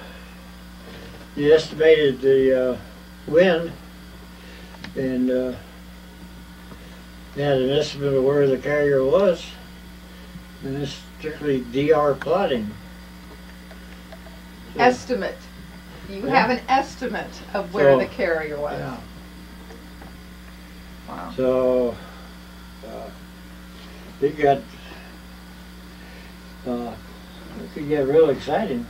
A: estimated the wind, and you had an estimate of where the carrier was, and it's strictly DR plotting. So,
B: Estimate. You
A: Yeah.
B: have an estimate of where
A: So,
B: the carrier was.
A: yeah.
B: Wow.
A: So it could get real exciting.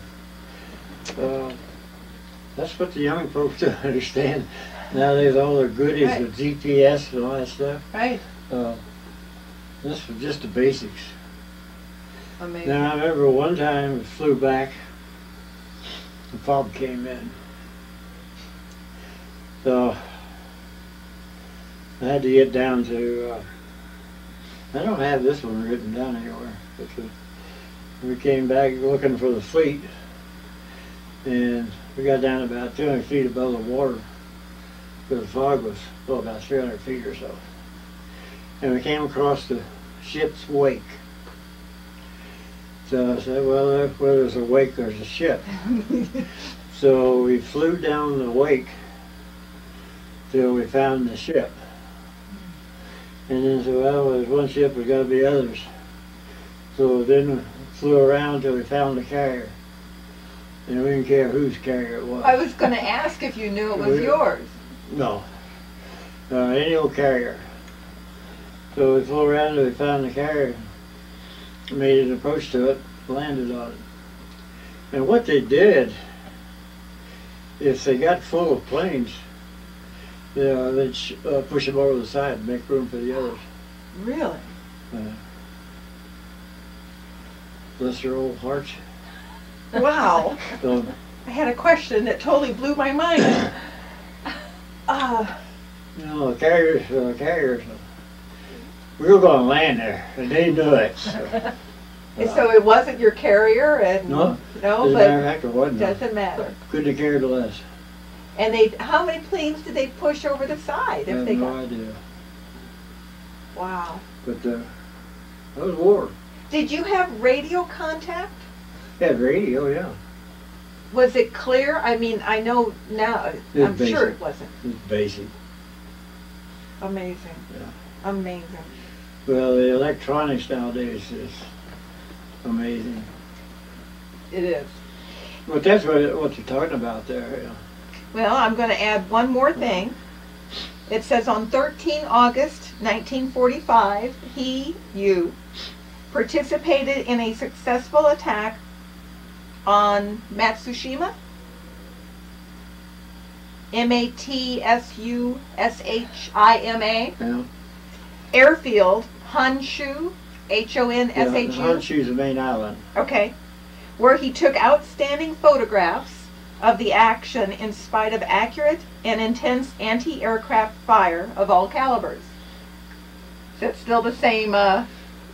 A: That's what the young folks don't understand. Nowadays all their goodies
B: Right.
A: with GPS and all that stuff.
B: Right.
A: This was just the basics.
B: Amazing.
A: Now I remember one time we flew back, the fog came in. So I had to get down to, I don't have this one written down anywhere. But we came back looking for the fleet, and we got down about 200 feet above the water, because the fog was about 300 feet or so. And we came across the ship's wake. So I said, well, where there's a wake, there's a ship. So we flew down the wake till we found the ship. And then said, well, there's one ship, there's got to be others. So then we flew around till we found the carrier. And we didn't care whose carrier it was.
B: I was going to ask if you knew it was yours.
A: No. Any old carrier. So we flew around till we found the carrier, made an approach to it, landed on it. And what they did, if they got full of planes, they'd push them over the side and make room for the others.
B: Really?
A: Bless their old hearts.
B: Wow.
A: So,
B: I had a question that totally blew my mind.
A: the carriers, we were going to land there, and they knew it.
B: So it wasn't your carrier, and
A: No,
B: no,
A: as a
B: but
A: matter of fact, it wasn't.
B: doesn't matter.
A: Couldn't have cared less.
B: And how many planes did they push over the side?
A: I
B: If
A: have
B: they
A: no
B: got?
A: idea.
B: Wow.
A: But that was war.
B: Did you have radio contact?
A: Had radio, yeah.
B: Was it clear? I mean, I know now.
A: It's
B: I'm sure
A: basic.
B: it wasn't.
A: It's basic.
B: Amazing.
A: Yeah.
B: Amazing.
A: Well, the electronics nowadays is amazing.
B: It is.
A: But that's what you're talking about there. Yeah.
B: Well, I'm going to add one more thing. It says on 13 August 1945, you participated in a successful attack on Matsushima, Matsushima,
A: Yeah.
B: airfield, Honshu,
A: Yeah,
B: Honshu,
A: Honshu's the main island.
B: okay, where he took outstanding photographs of the action in spite of accurate and intense anti-aircraft fire of all calibers. Is that still the same,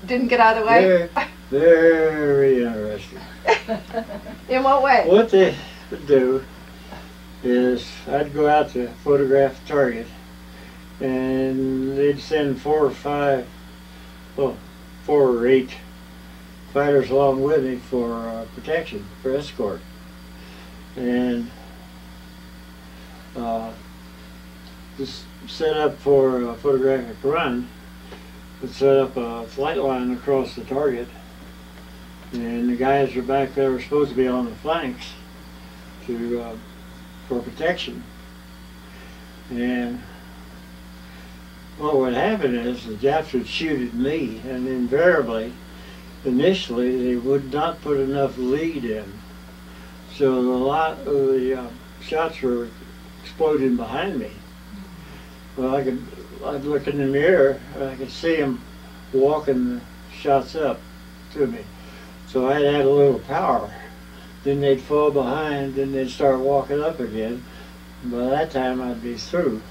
B: didn't get out of the way?
A: Very interesting.
B: In what way?
A: What they would do is I'd go out to photograph the target, and they'd send 4 or 8 fighters along with me for protection, for escort. And just set up for a photographic run, would set up a flight line across the target, and the guys are back there were supposed to be on the flanks for protection. And what would happen is the Japs would shoot at me, and invariably, initially, they would not put enough lead in. So a lot of the shots were exploding behind me. Well, I'd look in the mirror, and I could see them walking the shots up to me. So I'd add a little power. Then they'd fall behind, then they'd start walking up again. And by that time, I'd be through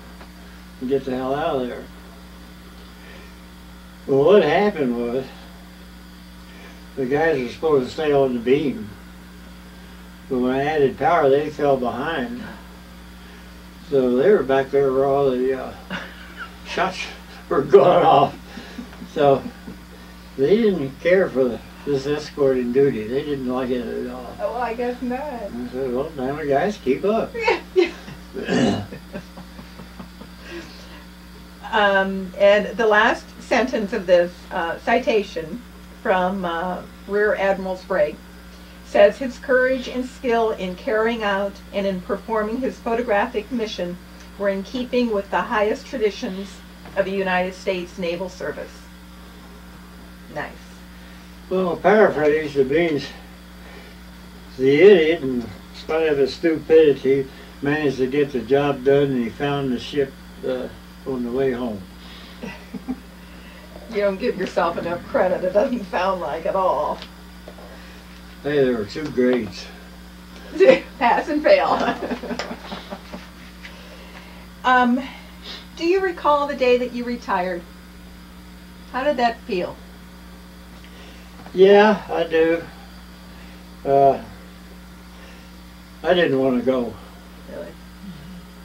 A: and get the hell out of there. Well, what happened was, the guys were supposed to stay on the beam. But when I added power, they fell behind. So they were back there where all the shots were going off. So they didn't care for this escorting duty. They didn't like it at all.
B: Oh, I guess not.
A: I said, well, damn it, guys, keep up.
B: And the last sentence of this citation from Rear Admiral Sprague says his courage and skill in carrying out and in performing his photographic mission were in keeping with the highest traditions of the United States Naval Service. Nice.
A: Well, paraphrase, it means the idiot, in spite of his stupidity, managed to get the job done, and he found the ship on the way home.
B: You don't give yourself enough credit. It doesn't sound like at all.
A: Hey, there were 2 grades.
B: Pass and fail. Do you recall the day that you retired? How did that feel?
A: Yeah, I do. I didn't want to go.
B: Really?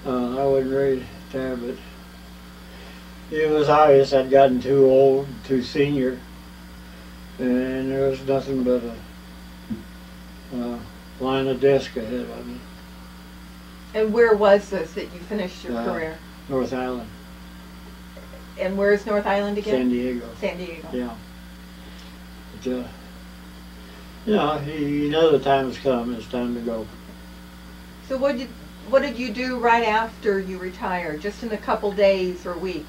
A: I wasn't ready to retire, but it was obvious I'd gotten too old, too senior, and there was nothing but a line of desk ahead of me.
B: And where was this that you finished your
A: Uh,
B: career?
A: North Island,
B: And where is North Island again?
A: San Diego.
B: San Diego.
A: Yeah. But, you know the time has come. It's time to go.
B: So what did you do right after you retired? Just in a couple days or weeks?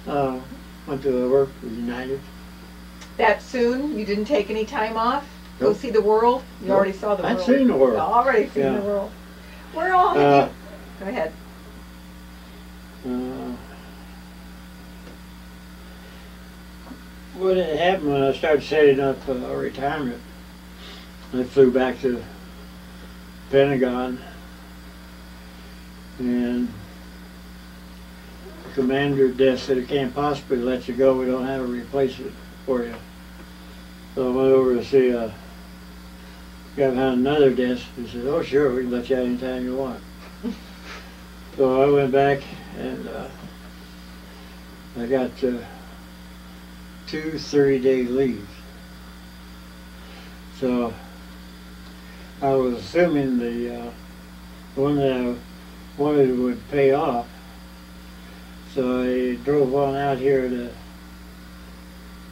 A: Went to work with United.
B: That soon? You didn't take any time off? Go
A: Nope.
B: see the world? You
A: Nope.
B: already saw the world.
A: I'd seen the world.
B: Already seen
A: Yeah.
B: the world. Where all have you? Go ahead.
A: What had happened when I started setting up retirement, I flew back to Pentagon, and the commander desk said, "It can't possibly let you go. We don't have a replacement for you." So I went over to see a guy behind another desk. He said, "Oh, sure, we can let you out anytime you want." So I went back and I got 2 30-day leaves. So I was assuming the one that I wanted would pay off. So I drove on out here to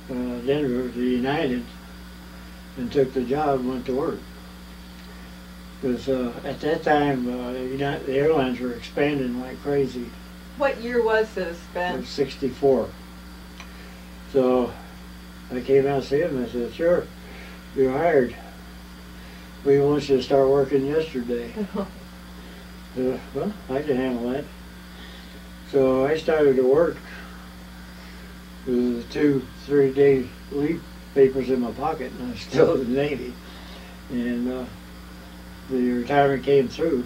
A: Denver to United and took the job and went to work. Because at that time, the airlines were expanding like crazy.
B: What year was this,
A: It
B: Ben?
A: was 64. So I came out to see him and I said, "Sure, you're hired. We want you to start working yesterday." Well, I can handle that. So I started to work with 2 3-day leave papers in my pocket, and I was still in the Navy. And the retirement came through.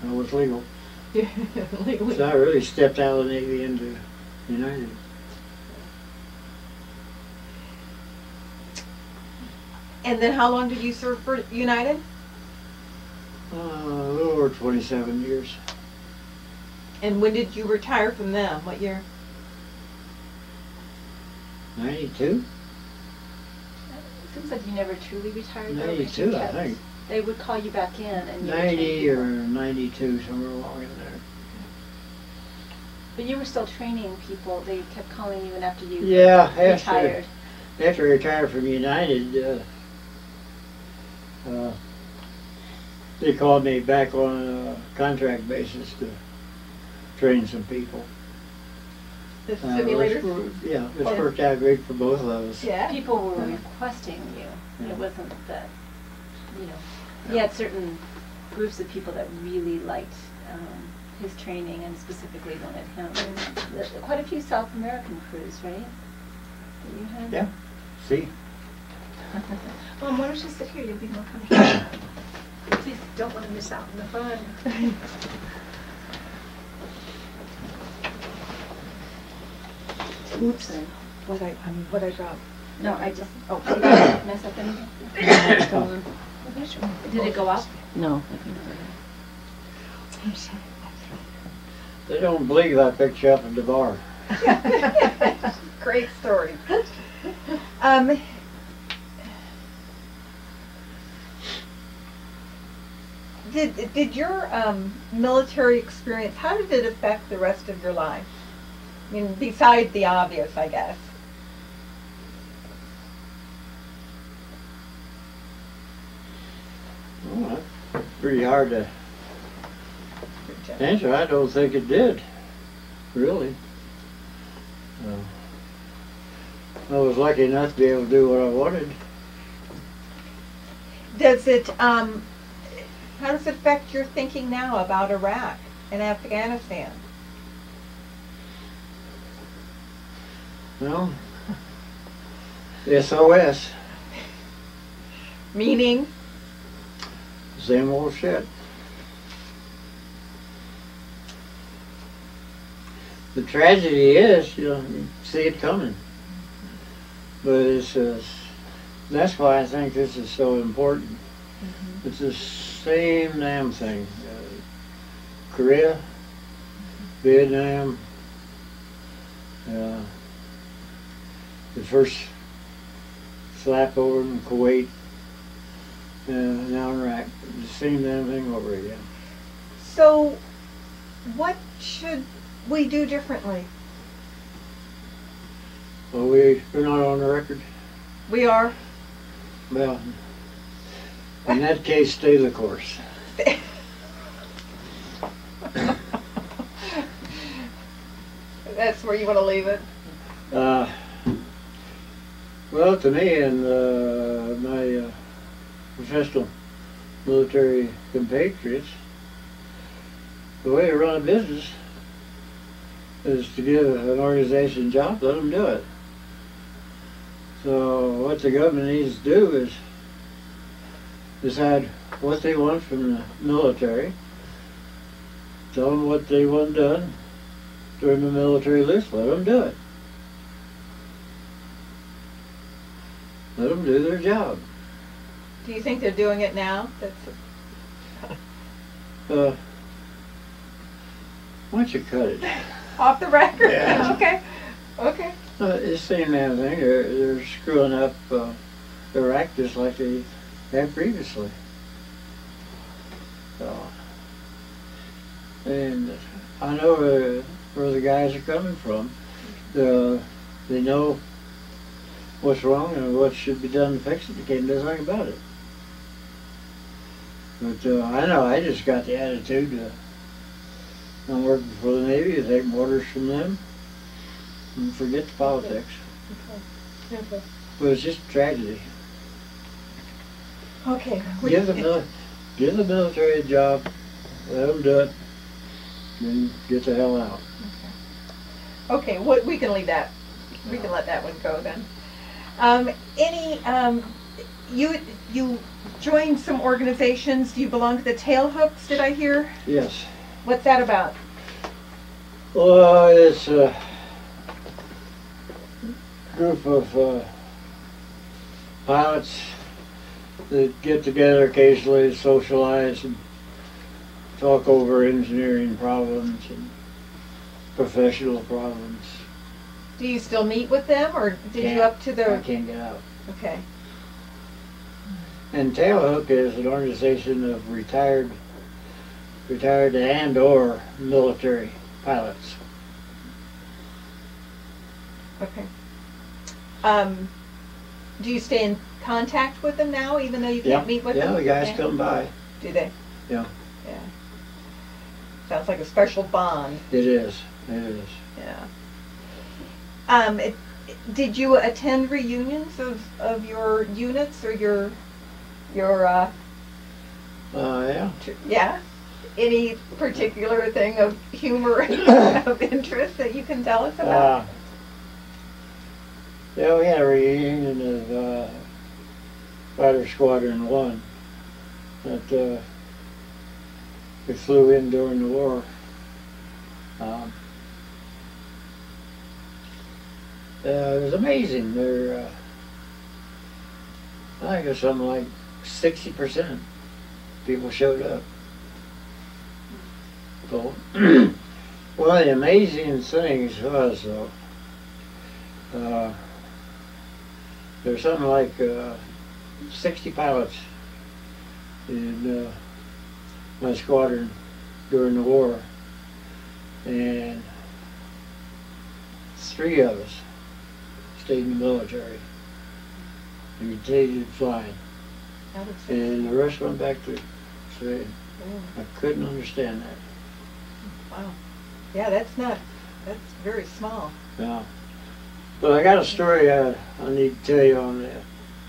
A: I was legal.
B: Legally.
A: So I really stepped out of the Navy into United.
B: And then how long did you serve for United?
A: A little over 27 years.
B: And when did you retire from them? What year?
A: 92?
D: Seems like you never truly retired though, 'cause
A: 92,
D: you
A: I
D: kept-
A: think.
D: They would call you back in and you would
A: 90
D: train
A: or
D: people.
A: 92, somewhere along in there.
D: But you were still training people. They kept calling you in after you
A: Yeah,
D: retired.
A: after I retired from United, they called me back on a contract basis to train some people.
B: The
A: Which
B: simulators?
A: worked out great for both of us.
B: Yeah.
D: People were
A: Yeah.
D: requesting you.
A: Yeah.
D: It wasn't that, you had certain groups of people that really liked his training and specifically wanted him. Quite a few South American crews, right? That you had?
A: Yeah. See?
E: Mom, why don't you sit here? You'll be more comfortable. Please don't want to miss out on the fun.
D: Oops.
B: What I dropped?
D: No, I just,
B: Oh.
D: did I mess up anything?
C: It's gone.
D: Did it go up?
C: No, I think
E: I'm sorry.
A: They don't believe I picked you up at the bar.
B: Great story. Did your military experience, how did it affect the rest of your life? I mean, besides the obvious, I guess.
A: Well, that's pretty hard to answer. I don't think it did, really. I was lucky enough to be able to do what I wanted.
B: Does it, how does it affect your thinking now about Iraq and Afghanistan?
A: Well, SOS,
B: Meaning?
A: same old shit. The tragedy is, you see it coming. But that's why I think this is so important. It's the same damn thing. Korea, Vietnam, the first slap over in Kuwait, now Iraq. The same damn thing over again.
B: So, what should we do differently?
A: Well, we're not on the record.
B: We are.
A: Well, in that case, stay the course.
B: That's where you want to leave it.
A: Well, to me and my professional military compatriots, the way to run a business is to give an organization a job, let them do it. So what the government needs to do is decide what they want from the military, tell them what they want done during the military list, let them do it. Let them do their job.
B: Do you think they're doing it now?
A: Why don't you cut it?
B: Off the record?
A: Yeah.
B: Okay. Okay.
A: It's the same damn thing. They're screwing up Iraq just like they had previously. So, and I know where the guys are coming from. They know what's wrong and what should be done to fix it. They can't do anything about it. But I know I just got the attitude I'm working for the Navy, to take orders from them and forget the politics.
B: Okay.
A: But it's just a tragedy.
B: Okay.
A: Give the military a job, let them do it, and get the hell out.
B: Okay, we can leave that. We can let that one go then. You joined some organizations. Do you belong to the Tailhooks, did I hear?
A: Yes.
B: What's that about?
A: Well, it's a group of pilots that get together occasionally to socialize and talk over engineering problems and professional problems.
B: Do you still meet with them, or did you up to
A: I
B: the...
A: can't get out.
B: Okay.
A: And Tailhook is an organization of retired and or military pilots.
B: Okay. Do you stay in contact with them now, even though you can't meet with them?
A: Yeah, the guys
B: Okay.
A: come by.
B: Do they?
A: Yeah.
B: Yeah. Sounds like a special bond.
A: It is. It is.
B: Yeah. Did you attend reunions of your units or your
A: Yeah.
B: yeah? Any particular thing of humor of interest that you can tell us about?
A: Yeah, we had a reunion of Fighter Squadron 1 that we flew in during the war. It was amazing. I think it was something like 60% people showed up. So, one of the amazing things was, though, there's something like 60 pilots in my squadron during the war, and 3 of us stayed in the military and continued flying, and the rest went back to civilian. I couldn't understand that.
B: Wow. Yeah, that's very small.
A: Yeah. But I got a story I need to tell you on the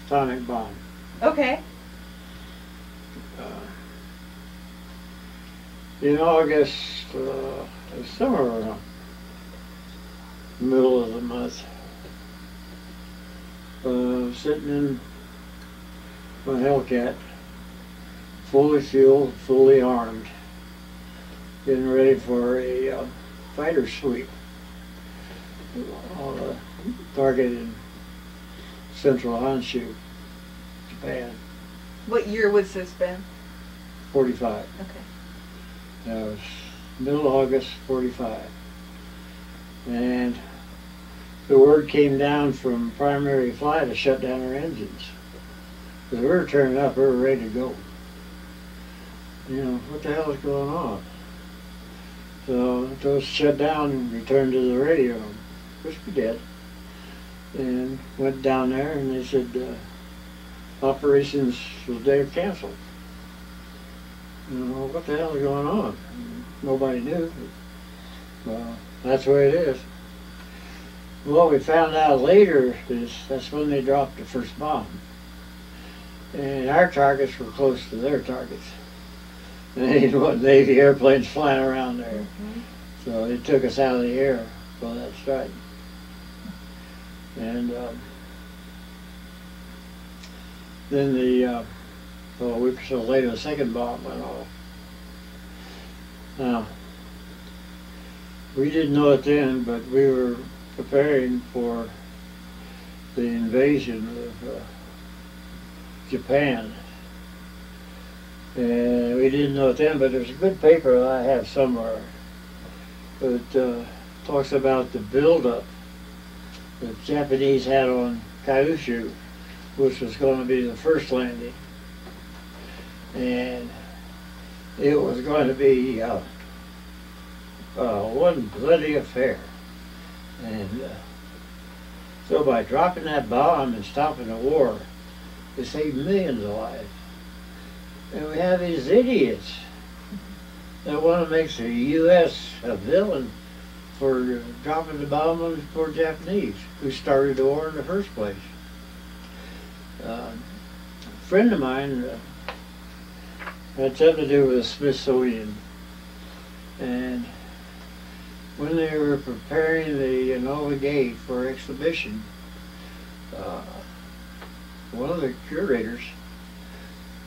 A: atomic bomb.
B: Okay.
A: In August, somewhere around the middle of the month, sitting in my Hellcat, fully fueled, fully armed, getting ready for a fighter sweep target in central Honshu, Japan,
B: What year was this, Ben?
A: 45.
B: Okay.
A: That was middle August 45. And the word came down from primary flight to shut down our engines. Because we were turning up, we were ready to go. You know, what the hell is going on? So those shut down and returned to the radio, which we did. And went down there and they said operations was there canceled. You know, what the hell is going on? Nobody knew. Well, that's the way it is. What we found out later is that's when they dropped the first bomb. And our targets were close to their targets. And they didn't want Navy airplanes flying around there. So they took us out of the air for that strike. And then a week or so later, the second bomb went off. Now, we didn't know it then, but we were preparing for the invasion of Japan. And we didn't know it then, but there's a good paper that I have somewhere that talks about the buildup the Japanese had on Kyushu, which was going to be the first landing. And it was going to be one bloody affair. And so by dropping that bomb and stopping the war, it saved millions of lives. And we have these idiots that want to make the U.S. a villain for dropping the bomb on the poor Japanese, who started the war in the first place. A friend of mine had something to do with the Smithsonian, and when they were preparing the Enola Gay for exhibition, one of the curators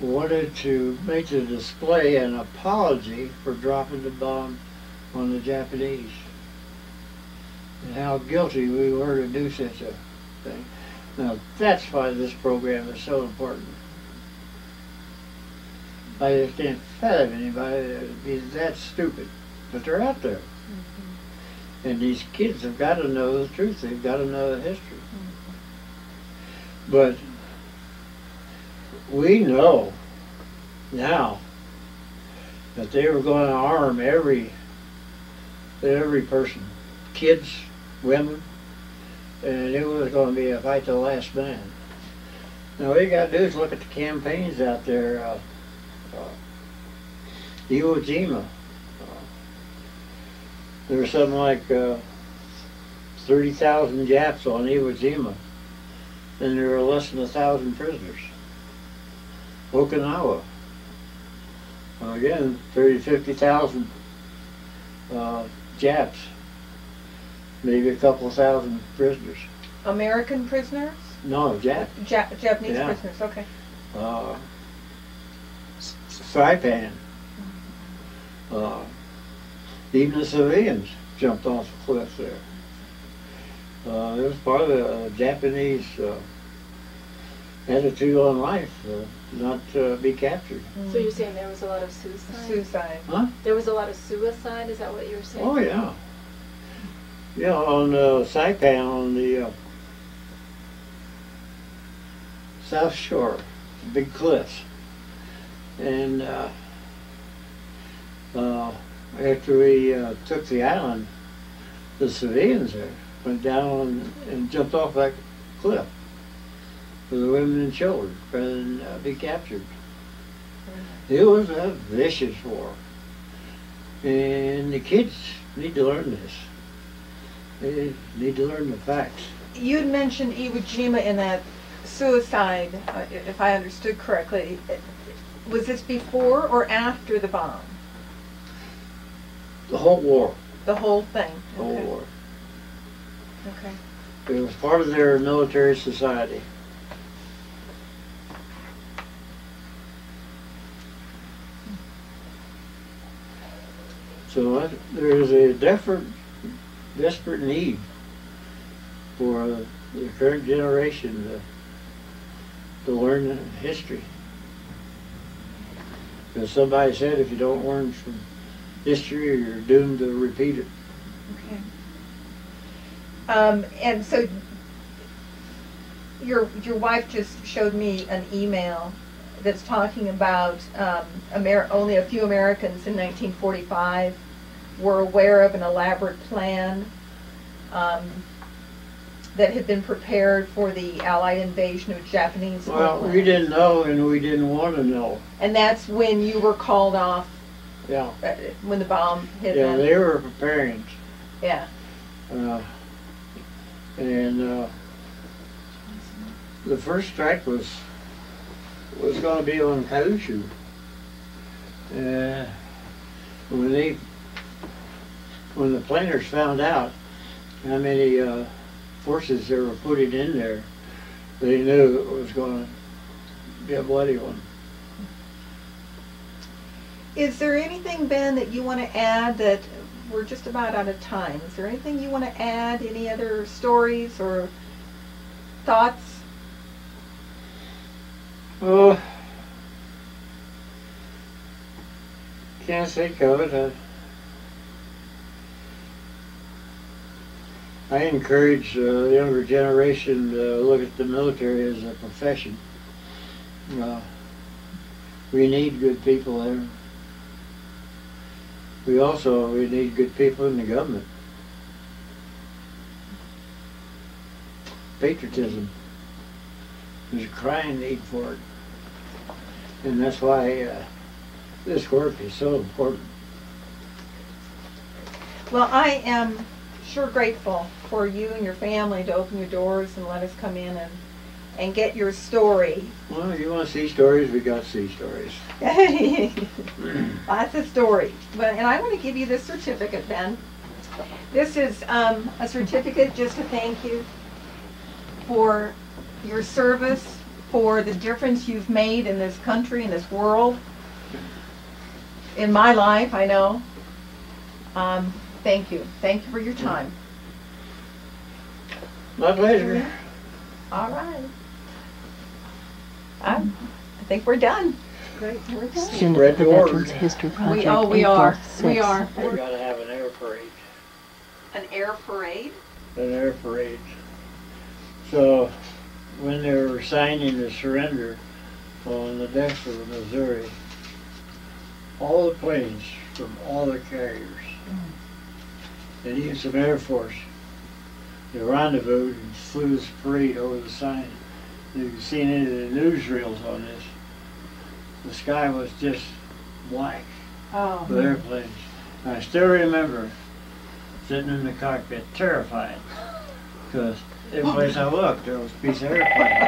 A: wanted to make the display an apology for dropping the bomb on the Japanese and how guilty we were to do such a thing. Now that's why this program is so important. I just can't fathom anybody that would be that stupid, but they're out there. And these kids have got to know the truth. They've got to know the history. But we know now that they were going to arm every person, kids, women, and it was going to be a fight to the last man. Now all you got to do is look at the campaigns out there. Iwo Jima, there were something like 30,000 Japs on Iwo Jima, and there were less than 1,000 prisoners. Okinawa, again, 30,000 to 50,000 Japs, maybe a couple of thousand prisoners.
B: American prisoners?
A: No, Japs.
B: Japanese
A: Yeah.
B: prisoners, okay.
A: Saipan. Even the civilians jumped off the cliff there. It was part of the Japanese attitude on life, not to be captured.
D: So you're saying there was a lot of suicide?
B: Suicide.
A: Huh?
D: There was a lot of suicide, is that what you were saying?
A: Oh yeah. Yeah, on Saipan, on the south shore, big cliffs. And after we took the island, the civilians there went down and jumped off that cliff for the women and children rather than be captured. It was a vicious war. And the kids need to learn this. They need to learn the facts.
B: You had mentioned Iwo Jima in that suicide, if I understood correctly. Was this before or after the bomb?
A: The whole war.
B: The whole thing?
A: The whole
B: Okay.
A: war.
B: Okay.
A: It was part of their military society. So there is a desperate need for the current generation to learn history. Because somebody said if you don't learn from history, you're doomed to repeat it.
B: Okay. And so your wife just showed me an email that's talking about only a few Americans in 1945 were aware of an elaborate plan that had been prepared for the Allied invasion of Japanese
A: Well,
B: homeland.
A: we didn't know and we didn't want to know.
B: And that's when you were called off,
A: Yeah.
B: when the bomb hit
A: Yeah,
B: them.
A: they were preparing.
B: Yeah.
A: The first strike was going to be on Kyushu. When the planners found out how many forces they were putting in there, they knew it was going to be a bloody one.
B: Is there anything, Ben, that you want to add? That we're just about out of time. Is there anything you want to add? Any other stories or thoughts?
A: Oh, can't think of it. I encourage the younger generation to look at the military as a profession. We need good people there. We need good people in the government. Patriotism. There's a crying need for it. And that's why this work is so important.
B: Well, I am sure grateful for you and your family to open your doors and let us come in and get your story.
A: Well, you want to see stories, we got to see stories.
B: Lots of stories. And I want to give you this certificate, Ben. This is a certificate just to thank you for your service, for the difference you've made in this country, in this world, in my life, I know. Thank you. Thank you for your time.
A: My pleasure.
B: All right. I think we're done.
E: Great.
B: We're done.
C: Student
A: Spread
C: for
A: the word.
C: Veterans History Project.
B: We
C: April
B: are.
C: 6th.
B: We are.
A: We got to have an air parade.
B: An air parade?
A: An air parade. So when they were signing the surrender on the decks of the Missouri, all the planes from all the carriers, and even some Air Force, they rendezvoused and flew this parade over the sign. You can see any of the newsreels on this. The sky was just black
B: Oh.
A: with airplanes. And I still remember sitting in the cockpit, terrified, because every place I looked, there was a piece of airplane.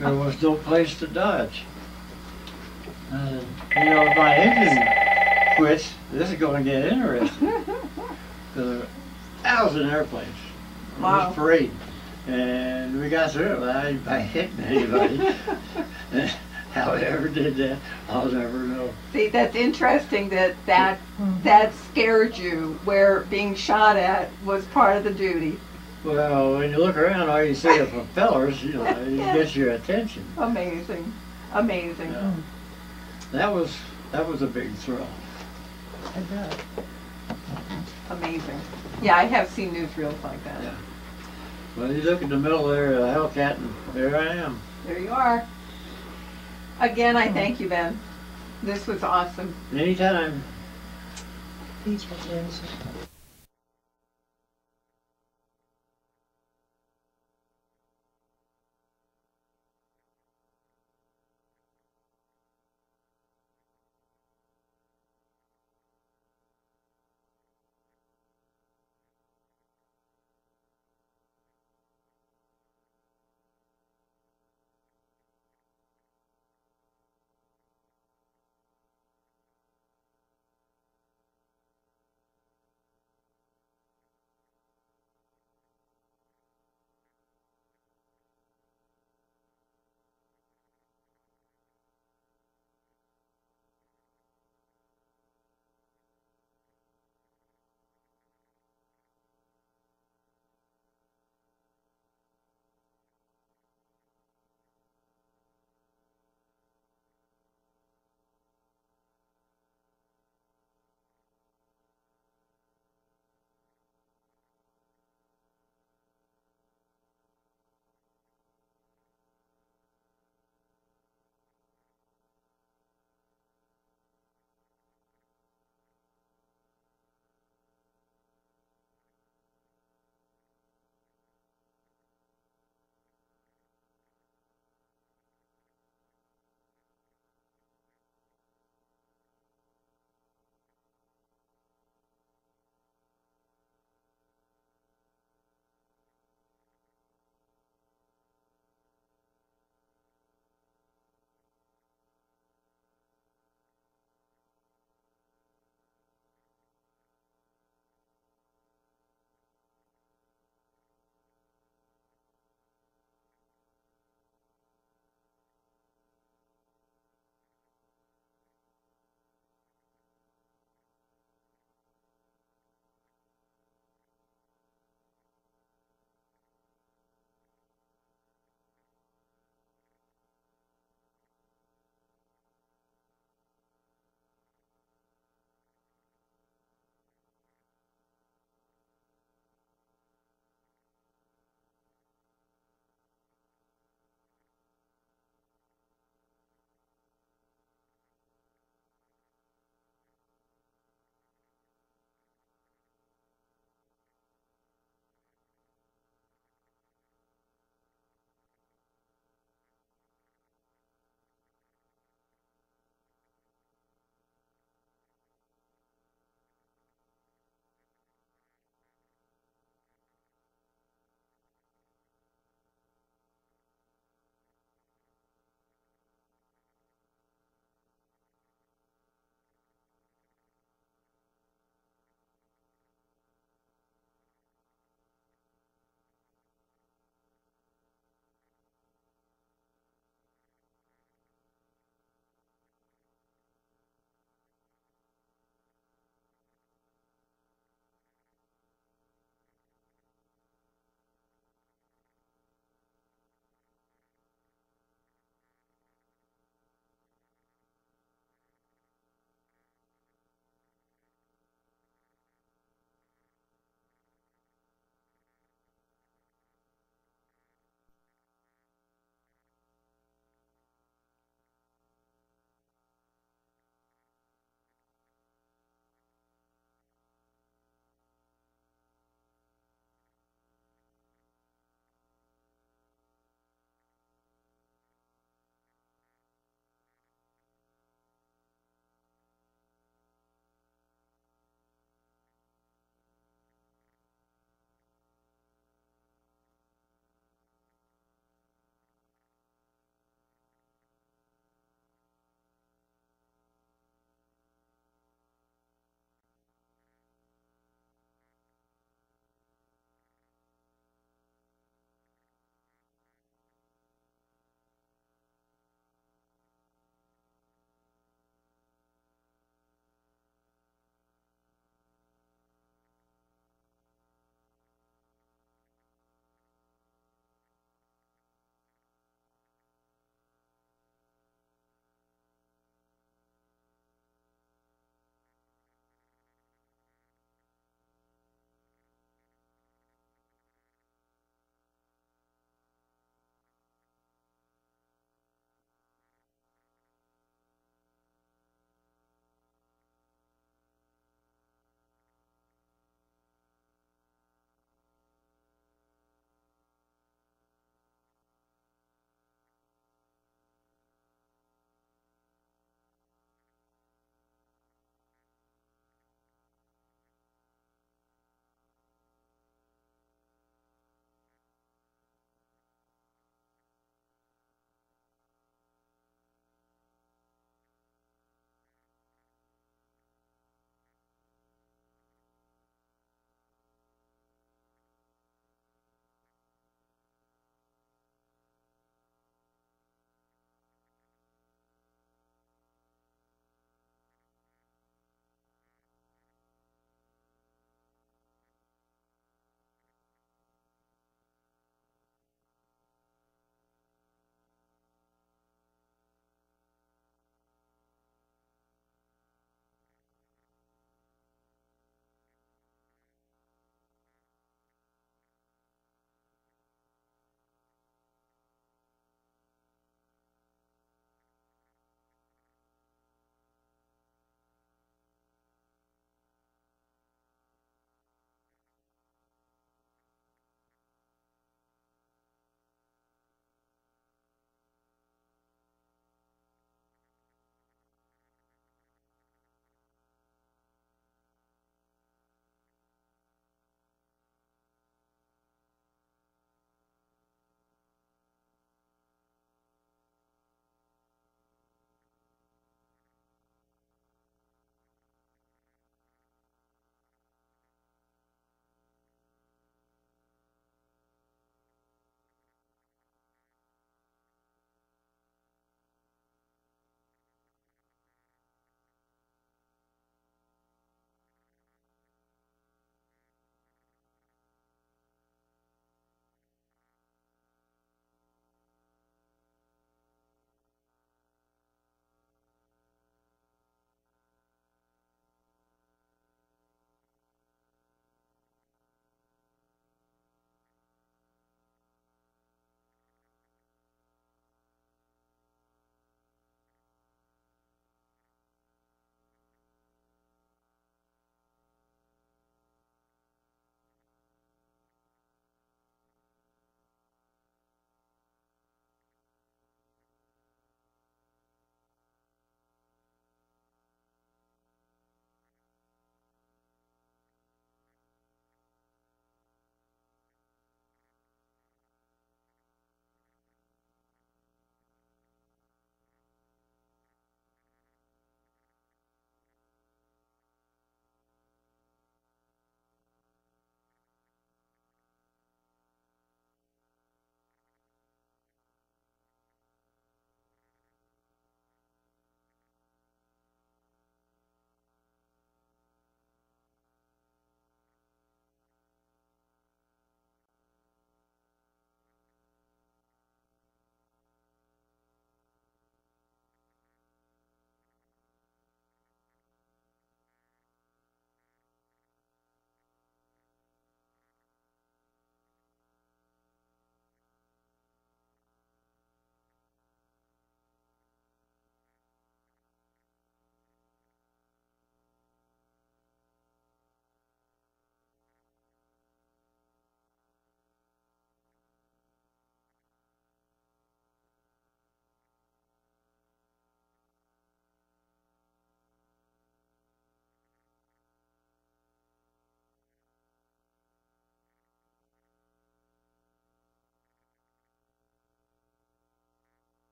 A: There was no place to dodge. And, if my engine quits, this is going to get interesting. There were 1,000 airplanes on
B: Wow.
A: this parade. And we got through it without by hitting anybody. How I ever did that, I'll never know.
B: See, that's interesting that scared you, where being shot at was part of the duty.
A: Well, when you look around, all you see are propellers, it gets your attention.
B: Amazing. Amazing.
A: Yeah. That was a big thrill.
B: Amazing. Yeah, I have seen newsreels like that.
A: Yeah. Well, you look in the middle there of the Hellcat, and there I am.
B: There you are. Again, I thank you, Ben. This was awesome.
A: Anytime.
E: These ones.